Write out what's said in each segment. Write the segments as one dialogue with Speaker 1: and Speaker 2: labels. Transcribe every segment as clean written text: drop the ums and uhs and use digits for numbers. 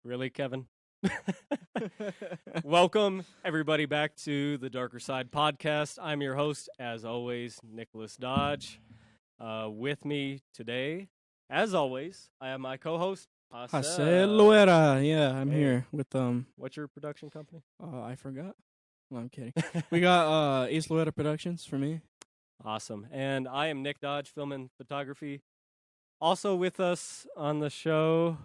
Speaker 1: Really, Kevin? Welcome, everybody, back to the Darker Side podcast. I'm your host, as always, Nicholas Dodge. With me today, as always, I have my co-host,
Speaker 2: Hassel. Yeah, I'm here with
Speaker 1: What's your production company?
Speaker 2: I forgot. No, I'm kidding. We got Ace Loera Productions for me.
Speaker 1: Awesome. And I am Nick Dodge, film and photography. Also with us on the show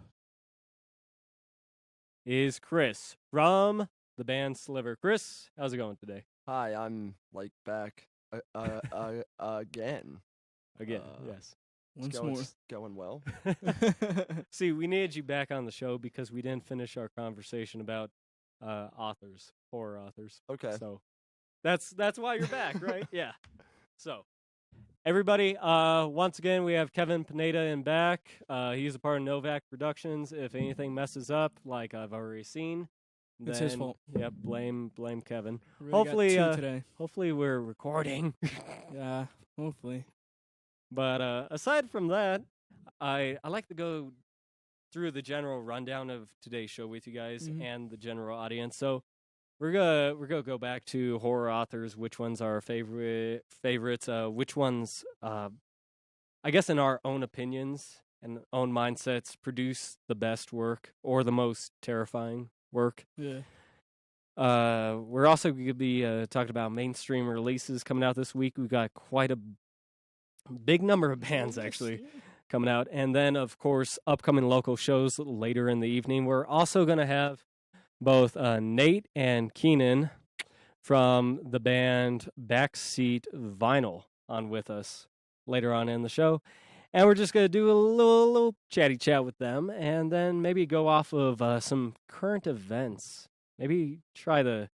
Speaker 1: is Chris from the band Sliver. Chris, how's it going today?
Speaker 3: Hi, I'm back again.
Speaker 1: Again, yes.
Speaker 3: It's going well.
Speaker 1: See, we needed you back on the show because we didn't finish our conversation about horror authors.
Speaker 3: Okay.
Speaker 1: So that's why you're back, right? Yeah. So everybody, once again, we have Kevin Pineda in back. He's a part of Novak Productions. If anything messes up, like I've already seen,
Speaker 2: It's his fault.
Speaker 1: Yep, blame Kevin.
Speaker 2: Really
Speaker 1: Hopefully,
Speaker 2: got two today.
Speaker 1: Hopefully we're recording.
Speaker 2: Yeah, hopefully.
Speaker 1: But aside from that, I like to go through the general rundown of today's show with you guys and the general audience. So we're gonna go back to horror authors. Which ones are our favorites? Which ones, I guess, in our own opinions and own mindsets, produce the best work or the most terrifying work.
Speaker 2: Yeah.
Speaker 1: We're also going to be talking about mainstream releases coming out this week. We've got quite a big number of bands actually coming out, and then of course upcoming local shows later in the evening. We're also going to have both Nate and Keenan from the band Backseat Vinyl on with us later on in the show. And we're just going to do a little chatty chat with them and then maybe go off of some current events. Maybe try to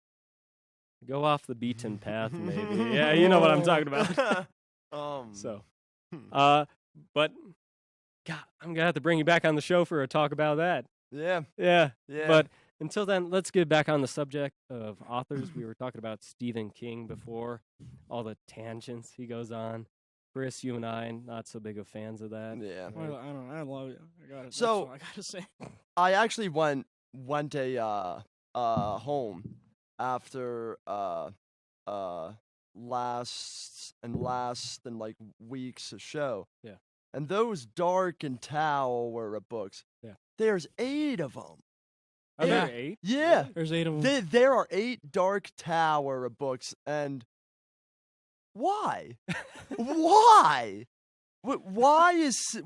Speaker 1: go off the beaten path, maybe. Yeah, you know what I'm talking about. But God, I'm going to have to bring you back on the show for a talk about that.
Speaker 3: Yeah.
Speaker 1: But until then, let's get back on the subject of authors. We were talking about Stephen King before, all the tangents he goes on. Chris, you and I, not so big of fans of that.
Speaker 3: Yeah.
Speaker 2: Well, I don't know. I love it. That's
Speaker 3: So,
Speaker 2: all I gotta say.
Speaker 3: I actually went home after last week's show.
Speaker 1: Yeah.
Speaker 3: And those Dark and Tower books.
Speaker 1: Yeah.
Speaker 3: There's 8 of them.
Speaker 1: Are there 8?
Speaker 3: Yeah.
Speaker 2: There's 8 of them.
Speaker 3: There are 8 Dark Tower books, and why? Why? Why is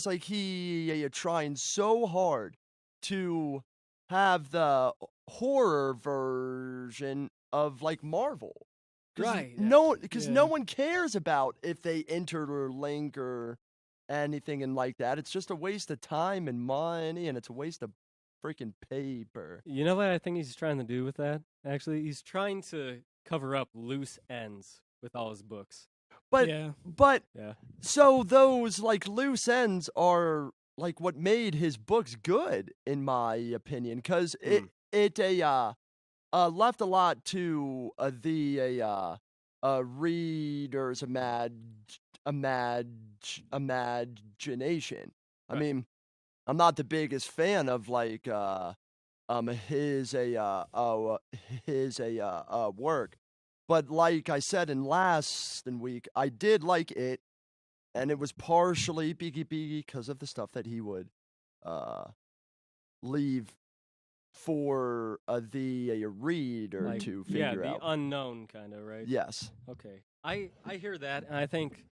Speaker 3: like he trying so hard to have the horror version of like Marvel?
Speaker 1: Right.
Speaker 3: Because no one cares about if they interlink or anything and like that. It's just a waste of time and money, and it's a waste of freaking paper.
Speaker 1: You know what I think he's trying to do with that? Actually, he's trying to cover up loose ends with all his books.
Speaker 3: But
Speaker 2: Yeah.
Speaker 3: So those like loose ends are like what made his books good, in my opinion, because it left a lot to the reader's imagination. I mean, I'm not the biggest fan of like his work, but like I said in last week, I did like it, and it was partially because of the stuff that he would leave for the reader
Speaker 1: Like,
Speaker 3: to figure out.
Speaker 1: Yeah, the unknown kind of, right?
Speaker 3: Yes.
Speaker 1: Okay. I hear that, and I think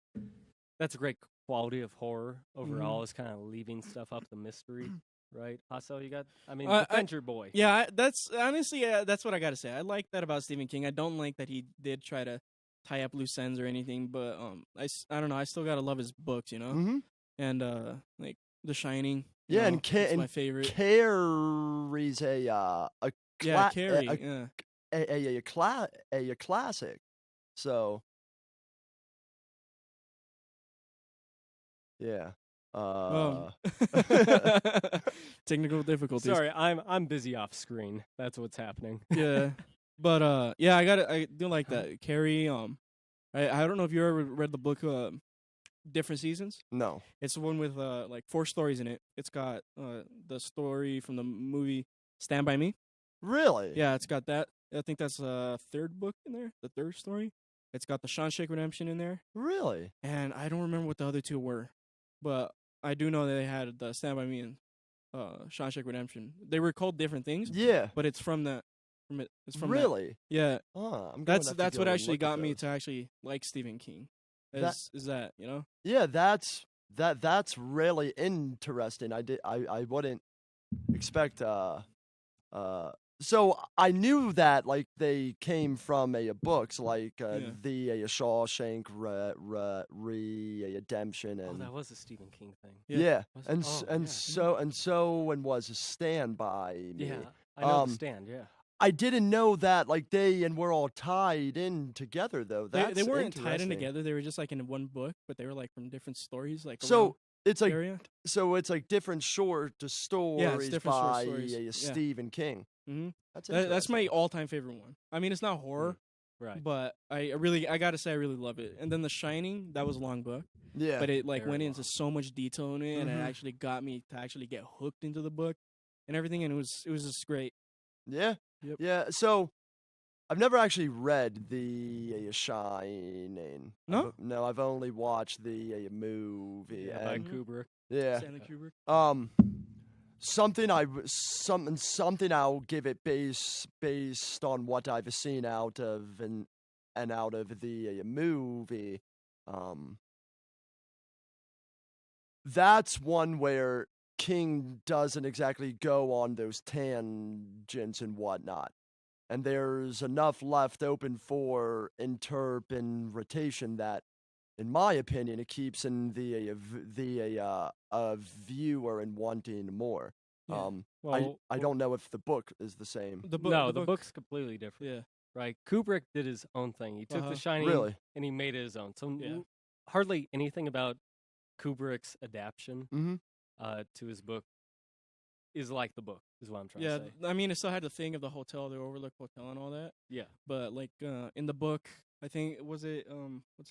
Speaker 1: that's a great quality of horror overall, is kind of leaving stuff up the mystery, right? Hassel, you got, defend your boy.
Speaker 2: Yeah, that's honestly, that's what I gotta say. I like that about Stephen King. I don't like that he did try to tie up loose ends or anything, but I don't know. I still gotta love his books, you know?
Speaker 3: Mm-hmm.
Speaker 2: And like The Shining.
Speaker 3: Yeah, and
Speaker 2: it's my favorite.
Speaker 3: Carrie's
Speaker 2: Carrie.
Speaker 3: a classic. So yeah.
Speaker 2: Technical difficulties.
Speaker 1: Sorry, I'm busy off screen. That's what's happening.
Speaker 2: Yeah. But yeah, I do like that. Carrie, I don't know if you ever read the book different seasons?
Speaker 3: No.
Speaker 2: It's the one with like 4 stories in it. It's got the story from the movie Stand By Me.
Speaker 3: Really?
Speaker 2: Yeah, it's got that. I think that's the 3rd book in there, the 3rd story. It's got the Shawshank Redemption in there.
Speaker 3: Really?
Speaker 2: And I don't remember what the other 2 were, but I do know that they had the Stand By Me and Shawshank Redemption. They were called different things.
Speaker 3: Yeah.
Speaker 2: But it's from that. It's from
Speaker 3: really?
Speaker 2: That. Yeah.
Speaker 3: Oh,
Speaker 2: That's what actually got me to actually like Stephen King. Is that, you know?
Speaker 3: Yeah, that's really interesting. I wouldn't expect so I knew that like they came from books like the Shawshank Redemption and
Speaker 1: that was a Stephen King thing.
Speaker 3: Yeah.
Speaker 1: Was it?
Speaker 3: So was a Stand By Me.
Speaker 1: Yeah. I know the Stand, yeah.
Speaker 3: I didn't know that like they were all tied in together though.
Speaker 2: They weren't tied in together. They were just like in one book, but they were like from different stories. Like
Speaker 3: so it's like
Speaker 2: area.
Speaker 3: So it's like different short stories by Stephen King.
Speaker 2: Mm-hmm. That's my all-time favorite one. I mean, it's not horror,
Speaker 1: right?
Speaker 2: But I gotta say I really love it. And then The Shining, that was a long book.
Speaker 3: Yeah,
Speaker 2: but it like went into so much detail in it, and it actually got me to actually get hooked into the book and everything. And it was just great.
Speaker 3: Yeah.
Speaker 2: Yep.
Speaker 3: Yeah. So I've never actually read the Shining.
Speaker 2: No?
Speaker 3: No, I've only watched the movie.
Speaker 1: By Kubrick.
Speaker 3: Yeah.
Speaker 2: Stanley Kubrick.
Speaker 3: Something I'll give it based on what I've seen out of and out of the movie. That's one where King doesn't exactly go on those tangents and whatnot. And there's enough left open for interpretation that, in my opinion, it keeps in the viewer and wanting more.
Speaker 2: Yeah.
Speaker 3: I don't know if the book is the same.
Speaker 1: The book's completely different.
Speaker 2: Yeah.
Speaker 1: Right. Kubrick did his own thing. He took The Shining and he made it his own. So hardly anything about Kubrick's adaptation to his book is like the book, is what I'm trying to say.
Speaker 2: Yeah, I mean, it still had the thing of the hotel, the Overlook Hotel and all that.
Speaker 1: Yeah.
Speaker 2: But, like, in the book, I think, what's his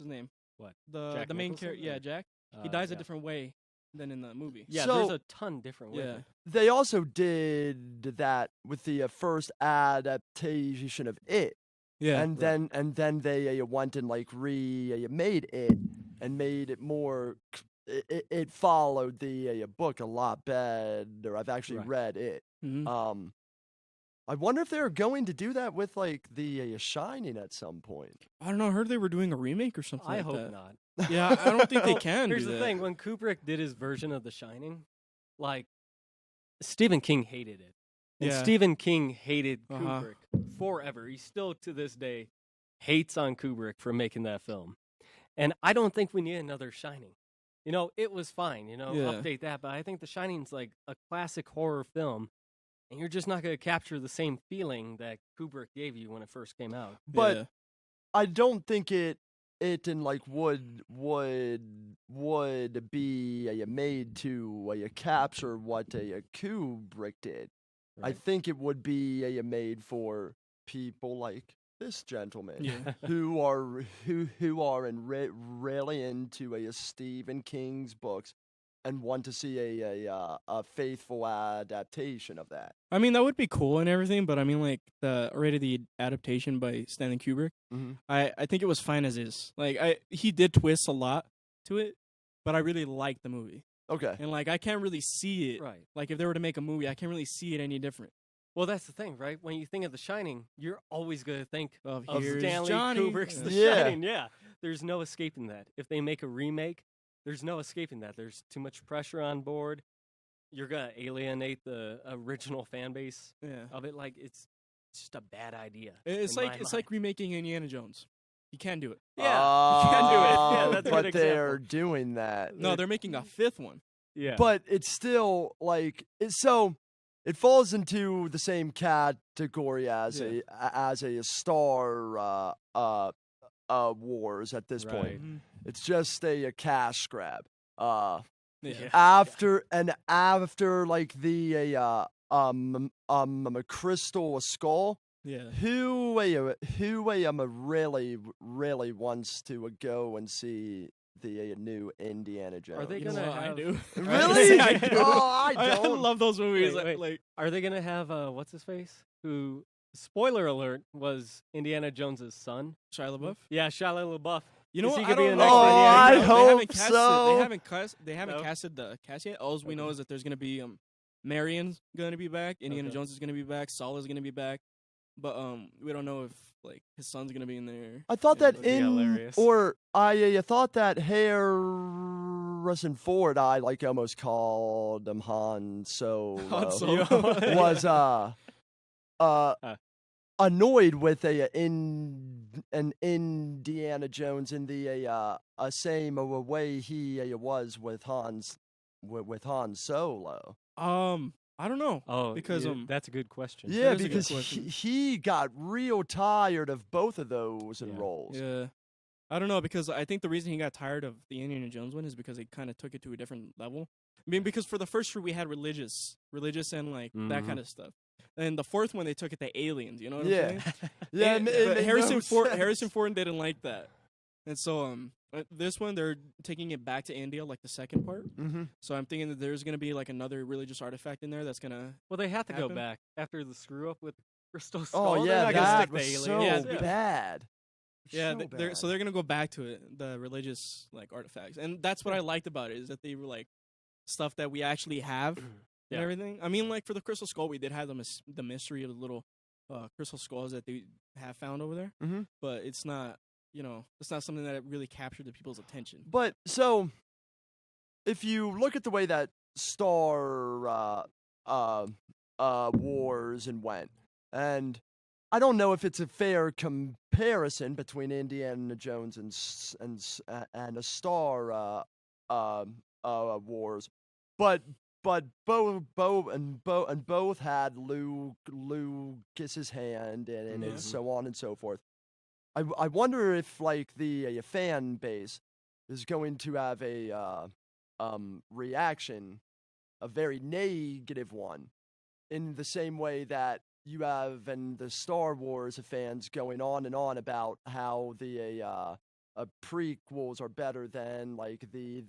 Speaker 2: name?
Speaker 1: What?
Speaker 2: The main character, Jack. He dies a different way than in the movie.
Speaker 1: Yeah,
Speaker 3: so,
Speaker 1: there's a ton different ways.
Speaker 2: Yeah.
Speaker 3: They also did that with the first adaptation of It.
Speaker 2: Yeah.
Speaker 3: And then they went and, like, remade It and made it more... It followed the book a lot better. I've actually read it.
Speaker 2: Mm-hmm.
Speaker 3: I wonder if they're going to do that with like the Shining at some point.
Speaker 2: I don't know. I heard they were doing a remake or something.
Speaker 1: I
Speaker 2: like
Speaker 1: hope
Speaker 2: that.
Speaker 1: not.
Speaker 2: Yeah, I don't think they can.
Speaker 1: Here's
Speaker 2: do
Speaker 1: the
Speaker 2: that.
Speaker 1: thing: when Kubrick did his version of The Shining, like Stephen King hated it, and Stephen King hated Kubrick forever. He still to this day hates on Kubrick for making that film, and I don't think we need another Shining. You know, it was fine, update that, but I think The Shining's like a classic horror film, and you're just not going to capture the same feeling that Kubrick gave you when it first came out.
Speaker 3: But I don't think it in like would be made to capture what Kubrick did. Right. I think it would be made for people like this gentleman who are really into Stephen King's books and want to see a faithful adaptation of that.
Speaker 2: I mean, that would be cool and everything, but I mean, like the adaptation by Stanley Kubrick, I think it was fine as is. Like he did twist a lot to it, but I really liked the movie.
Speaker 3: Okay.
Speaker 2: And like I can't really see it.
Speaker 1: Right.
Speaker 2: Like if they were to make a movie, I can't really see it any different.
Speaker 1: Well, that's the thing, right? When you think of The Shining, you're always going to think of
Speaker 2: Stanley
Speaker 1: Kubrick's The Shining. Yeah. There's no escaping that. If they make a remake, there's no escaping that. There's too much pressure on board. You're going to alienate the original fan base of it. Like, it's just a bad idea.
Speaker 2: It's like remaking Indiana Jones. You can't do it.
Speaker 1: Yeah, you can't do it. Yeah, that's a good example.
Speaker 3: They're doing that.
Speaker 2: No, they're making a 5th one.
Speaker 1: Yeah.
Speaker 3: But it's still, like, it falls into the same category as a Star Wars at this point.
Speaker 2: Mm-hmm.
Speaker 3: It's just a cash grab.
Speaker 2: After
Speaker 3: like the Crystal Skull.
Speaker 2: Yeah.
Speaker 3: Who really wants to go and see the new Indiana Jones.
Speaker 1: Are they
Speaker 2: You know
Speaker 1: gonna
Speaker 2: what? I
Speaker 1: have?
Speaker 2: do.
Speaker 3: Really?
Speaker 2: I do.
Speaker 3: Oh, I
Speaker 2: I
Speaker 3: don't.
Speaker 2: love those movies.
Speaker 1: Wait.
Speaker 2: Like
Speaker 1: Are they gonna have what's his face? Who? Spoiler alert! Was Indiana Jones's son?
Speaker 2: Shia LaBeouf.
Speaker 1: Yeah, Shia LaBeouf.
Speaker 2: You know
Speaker 1: Is
Speaker 2: what?
Speaker 1: he
Speaker 2: I
Speaker 1: gonna be
Speaker 2: don't
Speaker 1: the
Speaker 2: know.
Speaker 1: next Indiana
Speaker 3: I
Speaker 1: Jones?
Speaker 3: hope
Speaker 2: casted,
Speaker 3: so.
Speaker 2: They haven't
Speaker 1: No?
Speaker 2: casted the cast yet. All we know is that there's gonna be Marion's gonna be back. Indiana
Speaker 1: Okay.
Speaker 2: Jones is gonna be back. Saul is gonna be back. But we don't know if like his son's gonna be in there.
Speaker 3: I thought
Speaker 2: Yeah,
Speaker 3: that
Speaker 2: that'd be
Speaker 1: hilarious.
Speaker 3: I thought that Harrison Ford, I like almost called him Han Solo,
Speaker 2: Han Solo.
Speaker 3: was annoyed with an Indiana Jones in the same way he was with Han Solo.
Speaker 2: I don't know.
Speaker 1: Oh,
Speaker 2: Because,
Speaker 1: yeah, that's a good question.
Speaker 3: Yeah,
Speaker 2: is a good
Speaker 3: because
Speaker 2: question.
Speaker 3: he got real tired of both of those
Speaker 1: Yeah.
Speaker 3: roles.
Speaker 2: Yeah. I don't know, because I think the reason he got tired of the Indiana Jones one is because they kind of took it to a different level. I mean, because for the first three we had religious and like that
Speaker 1: Mhm.
Speaker 2: kind of stuff. And the fourth one they took it to aliens. You know what
Speaker 3: Yeah.
Speaker 2: I'm saying?
Speaker 3: Yeah,
Speaker 2: And-
Speaker 3: it
Speaker 2: but
Speaker 3: made
Speaker 2: Harrison
Speaker 3: no
Speaker 2: Ford
Speaker 3: sense.
Speaker 2: didn't like that, and so this one they're taking it back to India, like the second part.
Speaker 3: Mm-hmm.
Speaker 2: So I'm thinking that there's gonna be like another religious artifact in there that's gonna.
Speaker 1: Well, they have to go
Speaker 2: Happen?
Speaker 1: back after the screw up with Crystal Skull.
Speaker 3: Oh
Speaker 1: They're
Speaker 3: yeah,
Speaker 1: not gonna
Speaker 3: that
Speaker 1: stick
Speaker 3: was
Speaker 1: the
Speaker 3: so
Speaker 1: aliens.
Speaker 2: Yeah,
Speaker 3: bad.
Speaker 2: Yeah,
Speaker 3: So
Speaker 2: they're gonna go back to it, the religious like artifacts, and that's what I liked about it is that they were like stuff that we actually have
Speaker 1: Yeah.
Speaker 2: and everything. I mean, like for the Crystal Skull, we did have the mystery of the little crystal skulls that they have found over there,
Speaker 3: Mhm.
Speaker 2: but it's not, it's not something that really captured the people's attention.
Speaker 3: But so, if you look at the way that Star Wars and went, and I don't know if it's a fair comparison between Indiana Jones and a Star Wars, but both had Lucas's hand in it,
Speaker 2: Yeah.
Speaker 3: and so on and so forth. I wonder if like the fan base is going to have a reaction, a very negative one, in the same way that you have in the Star Wars fans going on and on about how the prequels are better than like the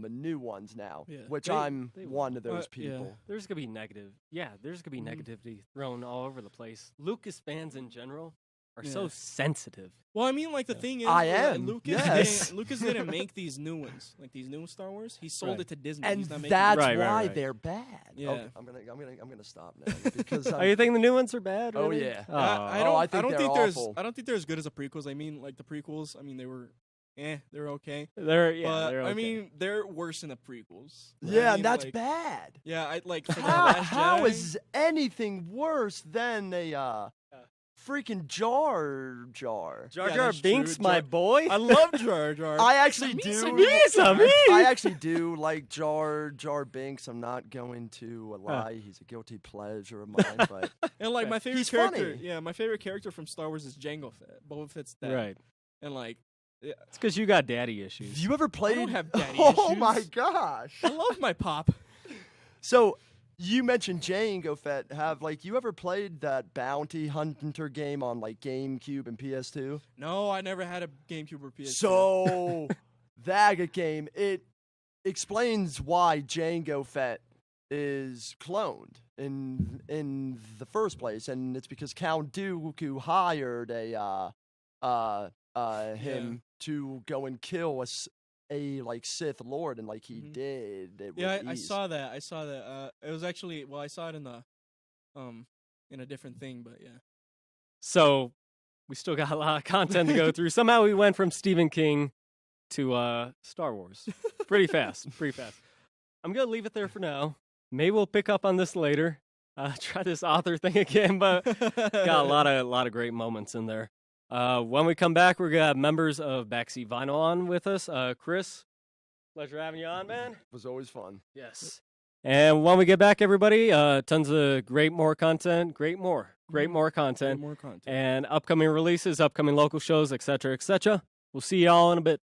Speaker 3: new ones now,
Speaker 2: Yeah.
Speaker 3: which
Speaker 1: They-
Speaker 3: I'm
Speaker 1: they
Speaker 3: one of those
Speaker 2: yeah.
Speaker 3: people.
Speaker 1: There's gonna be negative. Yeah, there's gonna be
Speaker 2: Mhm.
Speaker 1: negativity thrown all over the place. Lucas fans in general are so
Speaker 2: Yeah.
Speaker 1: sensitive.
Speaker 2: Well, I mean, like the
Speaker 1: Yeah.
Speaker 2: thing is,
Speaker 3: I
Speaker 2: that
Speaker 3: am,
Speaker 2: Lucas.
Speaker 3: yes.
Speaker 2: Lucas didn't make these new ones, like these new Star Wars. He sold
Speaker 1: Right.
Speaker 2: it to Disney.
Speaker 3: And
Speaker 2: He's not making
Speaker 3: that's
Speaker 1: Right,
Speaker 3: why
Speaker 1: right.
Speaker 3: they're bad.
Speaker 2: Yeah.
Speaker 3: Okay, I'm gonna stop now because
Speaker 1: Are you thinking the new ones are bad?
Speaker 3: Oh,
Speaker 1: really?
Speaker 3: yeah.
Speaker 1: Oh.
Speaker 2: I
Speaker 3: Oh,
Speaker 2: don't.
Speaker 3: I
Speaker 2: I
Speaker 3: think
Speaker 2: don't
Speaker 3: they're
Speaker 2: think
Speaker 3: awful.
Speaker 2: I don't think they're as good as the prequels. I mean, like the prequels. I mean, they were okay.
Speaker 1: They're
Speaker 2: But
Speaker 1: they're okay.
Speaker 2: I mean, they're worse than the prequels.
Speaker 3: yeah,
Speaker 2: I mean,
Speaker 3: and that's
Speaker 2: like,
Speaker 3: bad.
Speaker 2: Yeah, I like for the
Speaker 3: How,
Speaker 2: Last
Speaker 3: how
Speaker 2: Jedi,
Speaker 3: is anything worse than a freaking Jar Jar?
Speaker 1: Jar
Speaker 2: Yeah,
Speaker 1: Jar
Speaker 2: that's
Speaker 1: Binks,
Speaker 2: true.
Speaker 1: my
Speaker 2: Jar-
Speaker 1: boy.
Speaker 2: I love Jar Jar.
Speaker 3: I actually
Speaker 2: Samisa,
Speaker 3: do.
Speaker 1: Samisa.
Speaker 3: I actually do like Jar Binks. I'm not going to lie; he's a guilty pleasure of mine. But
Speaker 2: and like my favorite
Speaker 3: He's
Speaker 2: character.
Speaker 3: funny.
Speaker 2: Yeah, my favorite character from Star Wars is Jango Fett. Boba Fett's dad.
Speaker 1: Right.
Speaker 2: And like,
Speaker 1: It's because you got daddy issues.
Speaker 3: have you ever played?
Speaker 2: have daddy
Speaker 3: oh
Speaker 2: issues.
Speaker 3: my gosh!
Speaker 2: I love my pop.
Speaker 3: So you mentioned Jango Fett. Have like you ever played that Bounty Hunter game on like GameCube and PS2?
Speaker 2: No, I never had a GameCube or PS2.
Speaker 3: So that game, it explains why Jango Fett is cloned in the first place, and it's because Count Dooku hired him to go and kill a like Sith Lord, and like he
Speaker 2: Mhm.
Speaker 3: did. It
Speaker 2: Yeah,
Speaker 3: with
Speaker 2: I
Speaker 3: ease.
Speaker 2: saw that. I saw that. It was actually I saw it in a different thing, but yeah.
Speaker 1: So we still got a lot of content to go through. Somehow we went from Stephen King to Star Wars. Pretty fast. I'm gonna leave it there for now. Maybe we'll pick up on this later. Try this author thing again, but got a lot of great moments in there. When we come back, we're gonna have members of Backseat Vinyl on with us. Chris, pleasure having you on, man.
Speaker 3: It was always fun.
Speaker 1: Yes. And when we get back, everybody, tons of great more content, great more content,
Speaker 2: More content.
Speaker 1: and upcoming releases, upcoming local shows, etc., etc. We'll see y'all in a bit.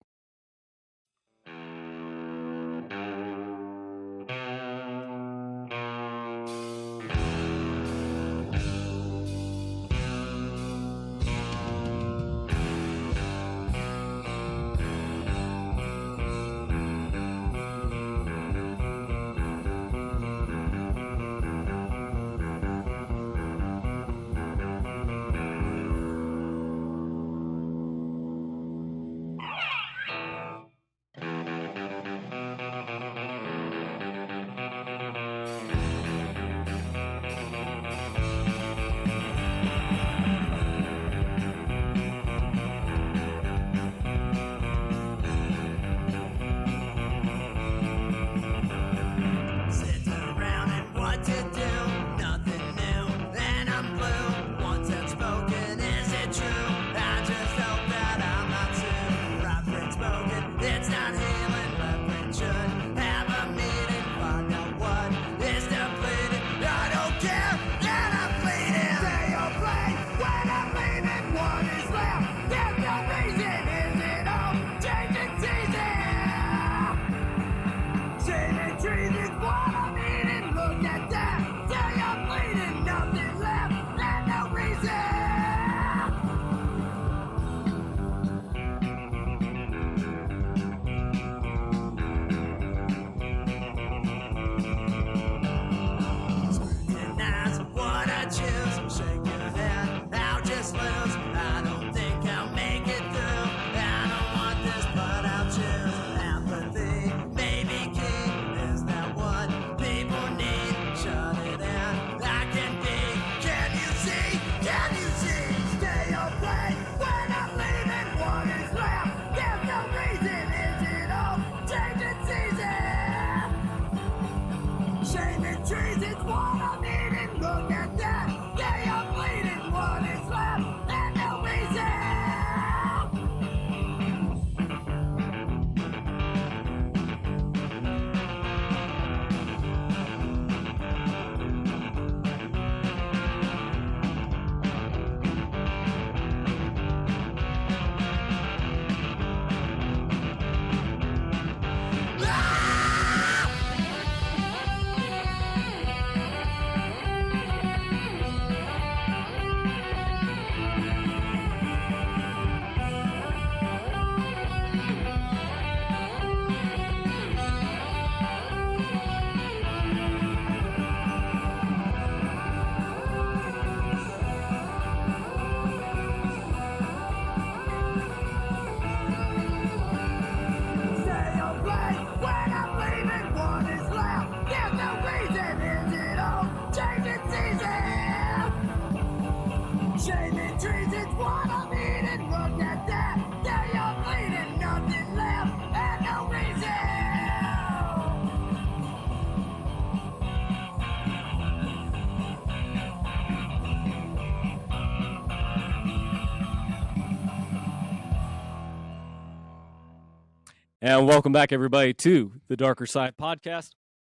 Speaker 1: And welcome back, everybody, to the Darker Side Podcast.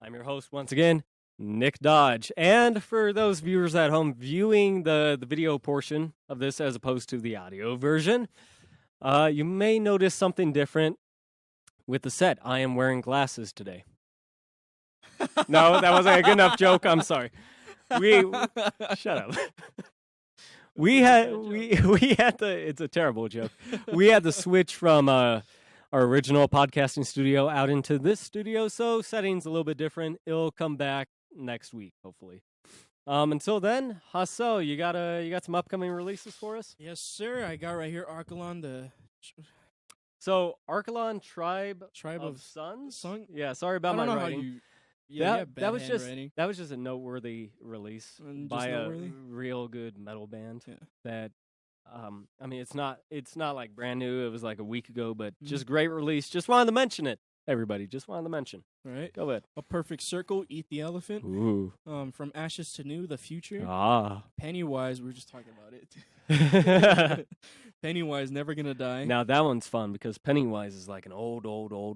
Speaker 1: I'm your host once again, Nick Dodge. And for those viewers at home viewing the video portion of this as opposed to the audio version, you may notice something different with the set. I am wearing glasses today. No, that wasn't a good enough joke. I'm sorry. Shut up. We had it's a terrible joke. We had to switch from our original podcasting studio out into this studio, so setting's a little bit different. It'll come back next week, hopefully. Until then, Hassel, you got some upcoming releases for us?
Speaker 2: Yes, sir. I got right here Archelon,
Speaker 1: So Archelon Tribe
Speaker 2: of
Speaker 1: Suns?
Speaker 2: Sun?
Speaker 1: Yeah, sorry about my writing. That was just a noteworthy release by
Speaker 2: noteworthy?
Speaker 1: a real good metal band. Yeah. That I mean, it's not like brand new. It was like a week ago, but just great release. Just wanted to mention it, everybody. Just wanted to mention.
Speaker 2: All right.
Speaker 1: Go ahead.
Speaker 2: A Perfect Circle, Eat the Elephant.
Speaker 1: Ooh.
Speaker 2: From Ashes to New, The Future.
Speaker 1: Ah.
Speaker 2: Pennywise, we were just talking about it. Pennywise, Never Gonna Die.
Speaker 1: Now that one's fun because Pennywise is like an old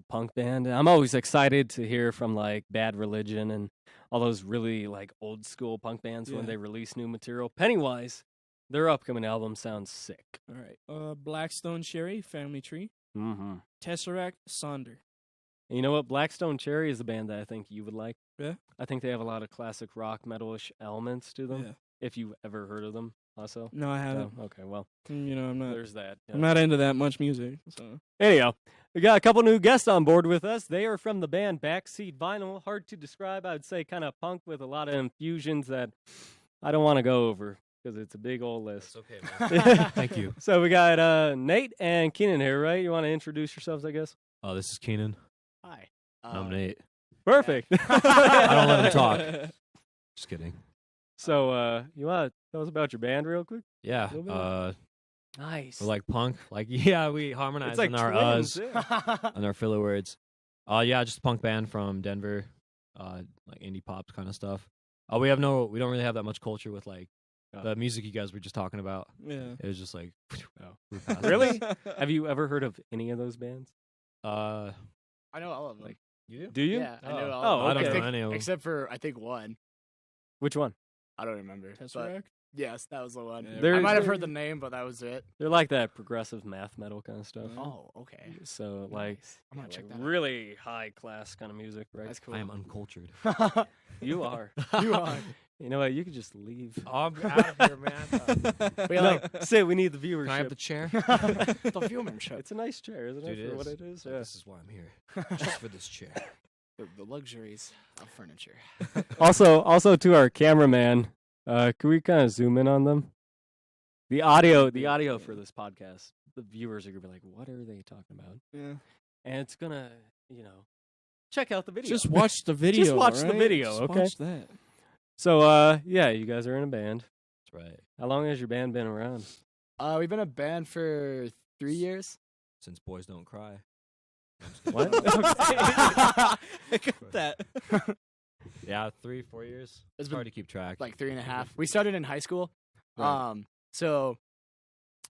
Speaker 1: punk band. And I'm always excited to hear from like Bad Religion and all those really like old school punk bands when they release new material. Pennywise, their upcoming album sounds sick.
Speaker 2: All right. Blackstone Cherry, Family Tree.
Speaker 1: Mm-hmm.
Speaker 2: Tesseract, Sonder.
Speaker 1: And you know what? Blackstone Cherry is a band that I think you would like.
Speaker 2: Yeah?
Speaker 1: I think they have a lot of classic rock metalish elements to them.
Speaker 2: Yeah.
Speaker 1: If you've ever heard of them, also.
Speaker 2: No, I haven't.
Speaker 1: Oh, okay, well.
Speaker 2: I'm not.
Speaker 1: There's that. Yeah.
Speaker 2: I'm not into that much music. So.
Speaker 1: Anyhow, we got a couple new guests on board with us. They are from the band Backseat Vinyl. Hard to describe. I would say kind of punk with a lot of infusions that I don't want to go over because it's a big old list.
Speaker 4: That's okay, man. Thank you.
Speaker 1: So we got Nate and Keenan here, right? You want to introduce yourselves, I guess?
Speaker 4: Oh, this is Keenan.
Speaker 5: Hi.
Speaker 4: I'm Nate.
Speaker 1: Perfect.
Speaker 4: I don't let him talk. Just kidding.
Speaker 1: So you want to tell us about your band real quick?
Speaker 4: Yeah.
Speaker 1: Nice.
Speaker 4: We're like punk. Like, yeah, we harmonize
Speaker 1: It's like
Speaker 4: on our
Speaker 1: twins,
Speaker 4: on our filler words. Yeah, just a punk band from Denver. Like indie pop kind of stuff. We don't really have that much culture with like the music you guys were just talking about.
Speaker 2: Yeah.
Speaker 4: It was just like,
Speaker 1: Really? Have you ever heard of any of those bands?
Speaker 5: I know all of them.
Speaker 4: Like, you
Speaker 1: do you?
Speaker 5: Yeah, I know all
Speaker 1: Oh,
Speaker 5: of them.
Speaker 1: okay.
Speaker 4: I don't know any of them.
Speaker 5: Except for, I think, one.
Speaker 1: Which one?
Speaker 5: I don't remember. But
Speaker 2: Tesseract?
Speaker 5: yes, that was the one.
Speaker 1: Yeah.
Speaker 5: I might have
Speaker 1: They're-
Speaker 5: heard the name, but that was it.
Speaker 1: They're like that progressive math metal kind of stuff.
Speaker 5: Oh, okay.
Speaker 1: So like,
Speaker 5: I'm gonna check
Speaker 1: like
Speaker 5: that out.
Speaker 1: really high class kind of music, right?
Speaker 5: That's cool.
Speaker 4: I am uncultured.
Speaker 1: You are.
Speaker 5: You are.
Speaker 1: You know what? You could just leave.
Speaker 4: I'm out of here, man.
Speaker 5: But
Speaker 1: No,
Speaker 5: like,
Speaker 1: say we need the viewership.
Speaker 4: Can I have the chair?
Speaker 5: the viewership.
Speaker 1: It's a nice chair, isn't it?
Speaker 4: Dude,
Speaker 1: For what
Speaker 4: it
Speaker 1: it is.
Speaker 4: Like,
Speaker 1: Yeah.
Speaker 4: this is why I'm here. Just for this chair.
Speaker 5: The luxuries of furniture.
Speaker 1: Also to our cameraman, can we kind of zoom in on them? The audio for this podcast, the viewers are gonna be like, "What are they talking about?"
Speaker 2: Yeah.
Speaker 1: And it's gonna, check out the video.
Speaker 2: Just watch the video.
Speaker 1: Just watch the
Speaker 2: right?
Speaker 1: video,
Speaker 2: Just
Speaker 1: okay?
Speaker 2: Watch that.
Speaker 1: So, yeah, you guys are in a band.
Speaker 4: That's right.
Speaker 1: How long has your band been around?
Speaker 5: We've been a band for 3 years.
Speaker 4: Since boys don't cry.
Speaker 1: What?
Speaker 2: that.
Speaker 4: Yeah, 3-4 years. It's
Speaker 5: been
Speaker 4: hard to keep track.
Speaker 5: Like 3.5. We started in high school.
Speaker 1: Right.
Speaker 5: So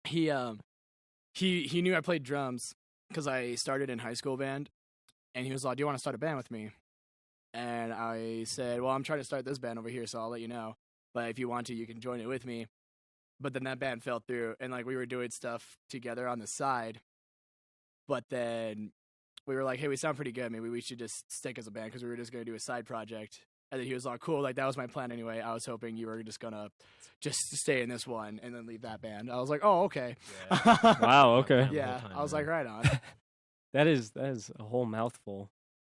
Speaker 5: he knew I played drums because I started in high school band, and he was like, "Do you want to start a band with me?" And I said, "Well, I'm trying to start this band over here, so I'll let you know. But if you want to, you can join it with me." But then that band fell through, and like we were doing stuff together on the side. But then we were like, "Hey, we sound pretty good. Maybe we should just stick as a band because we were just gonna do a side project." And then he was like, "Cool, like that was my plan anyway. I was hoping you were just gonna just stay in this one and then leave that band." I was like, "Oh, okay."
Speaker 4: Yeah.
Speaker 1: Wow. Okay.
Speaker 5: Yeah, I was like, "Right on."
Speaker 1: That is a whole mouthful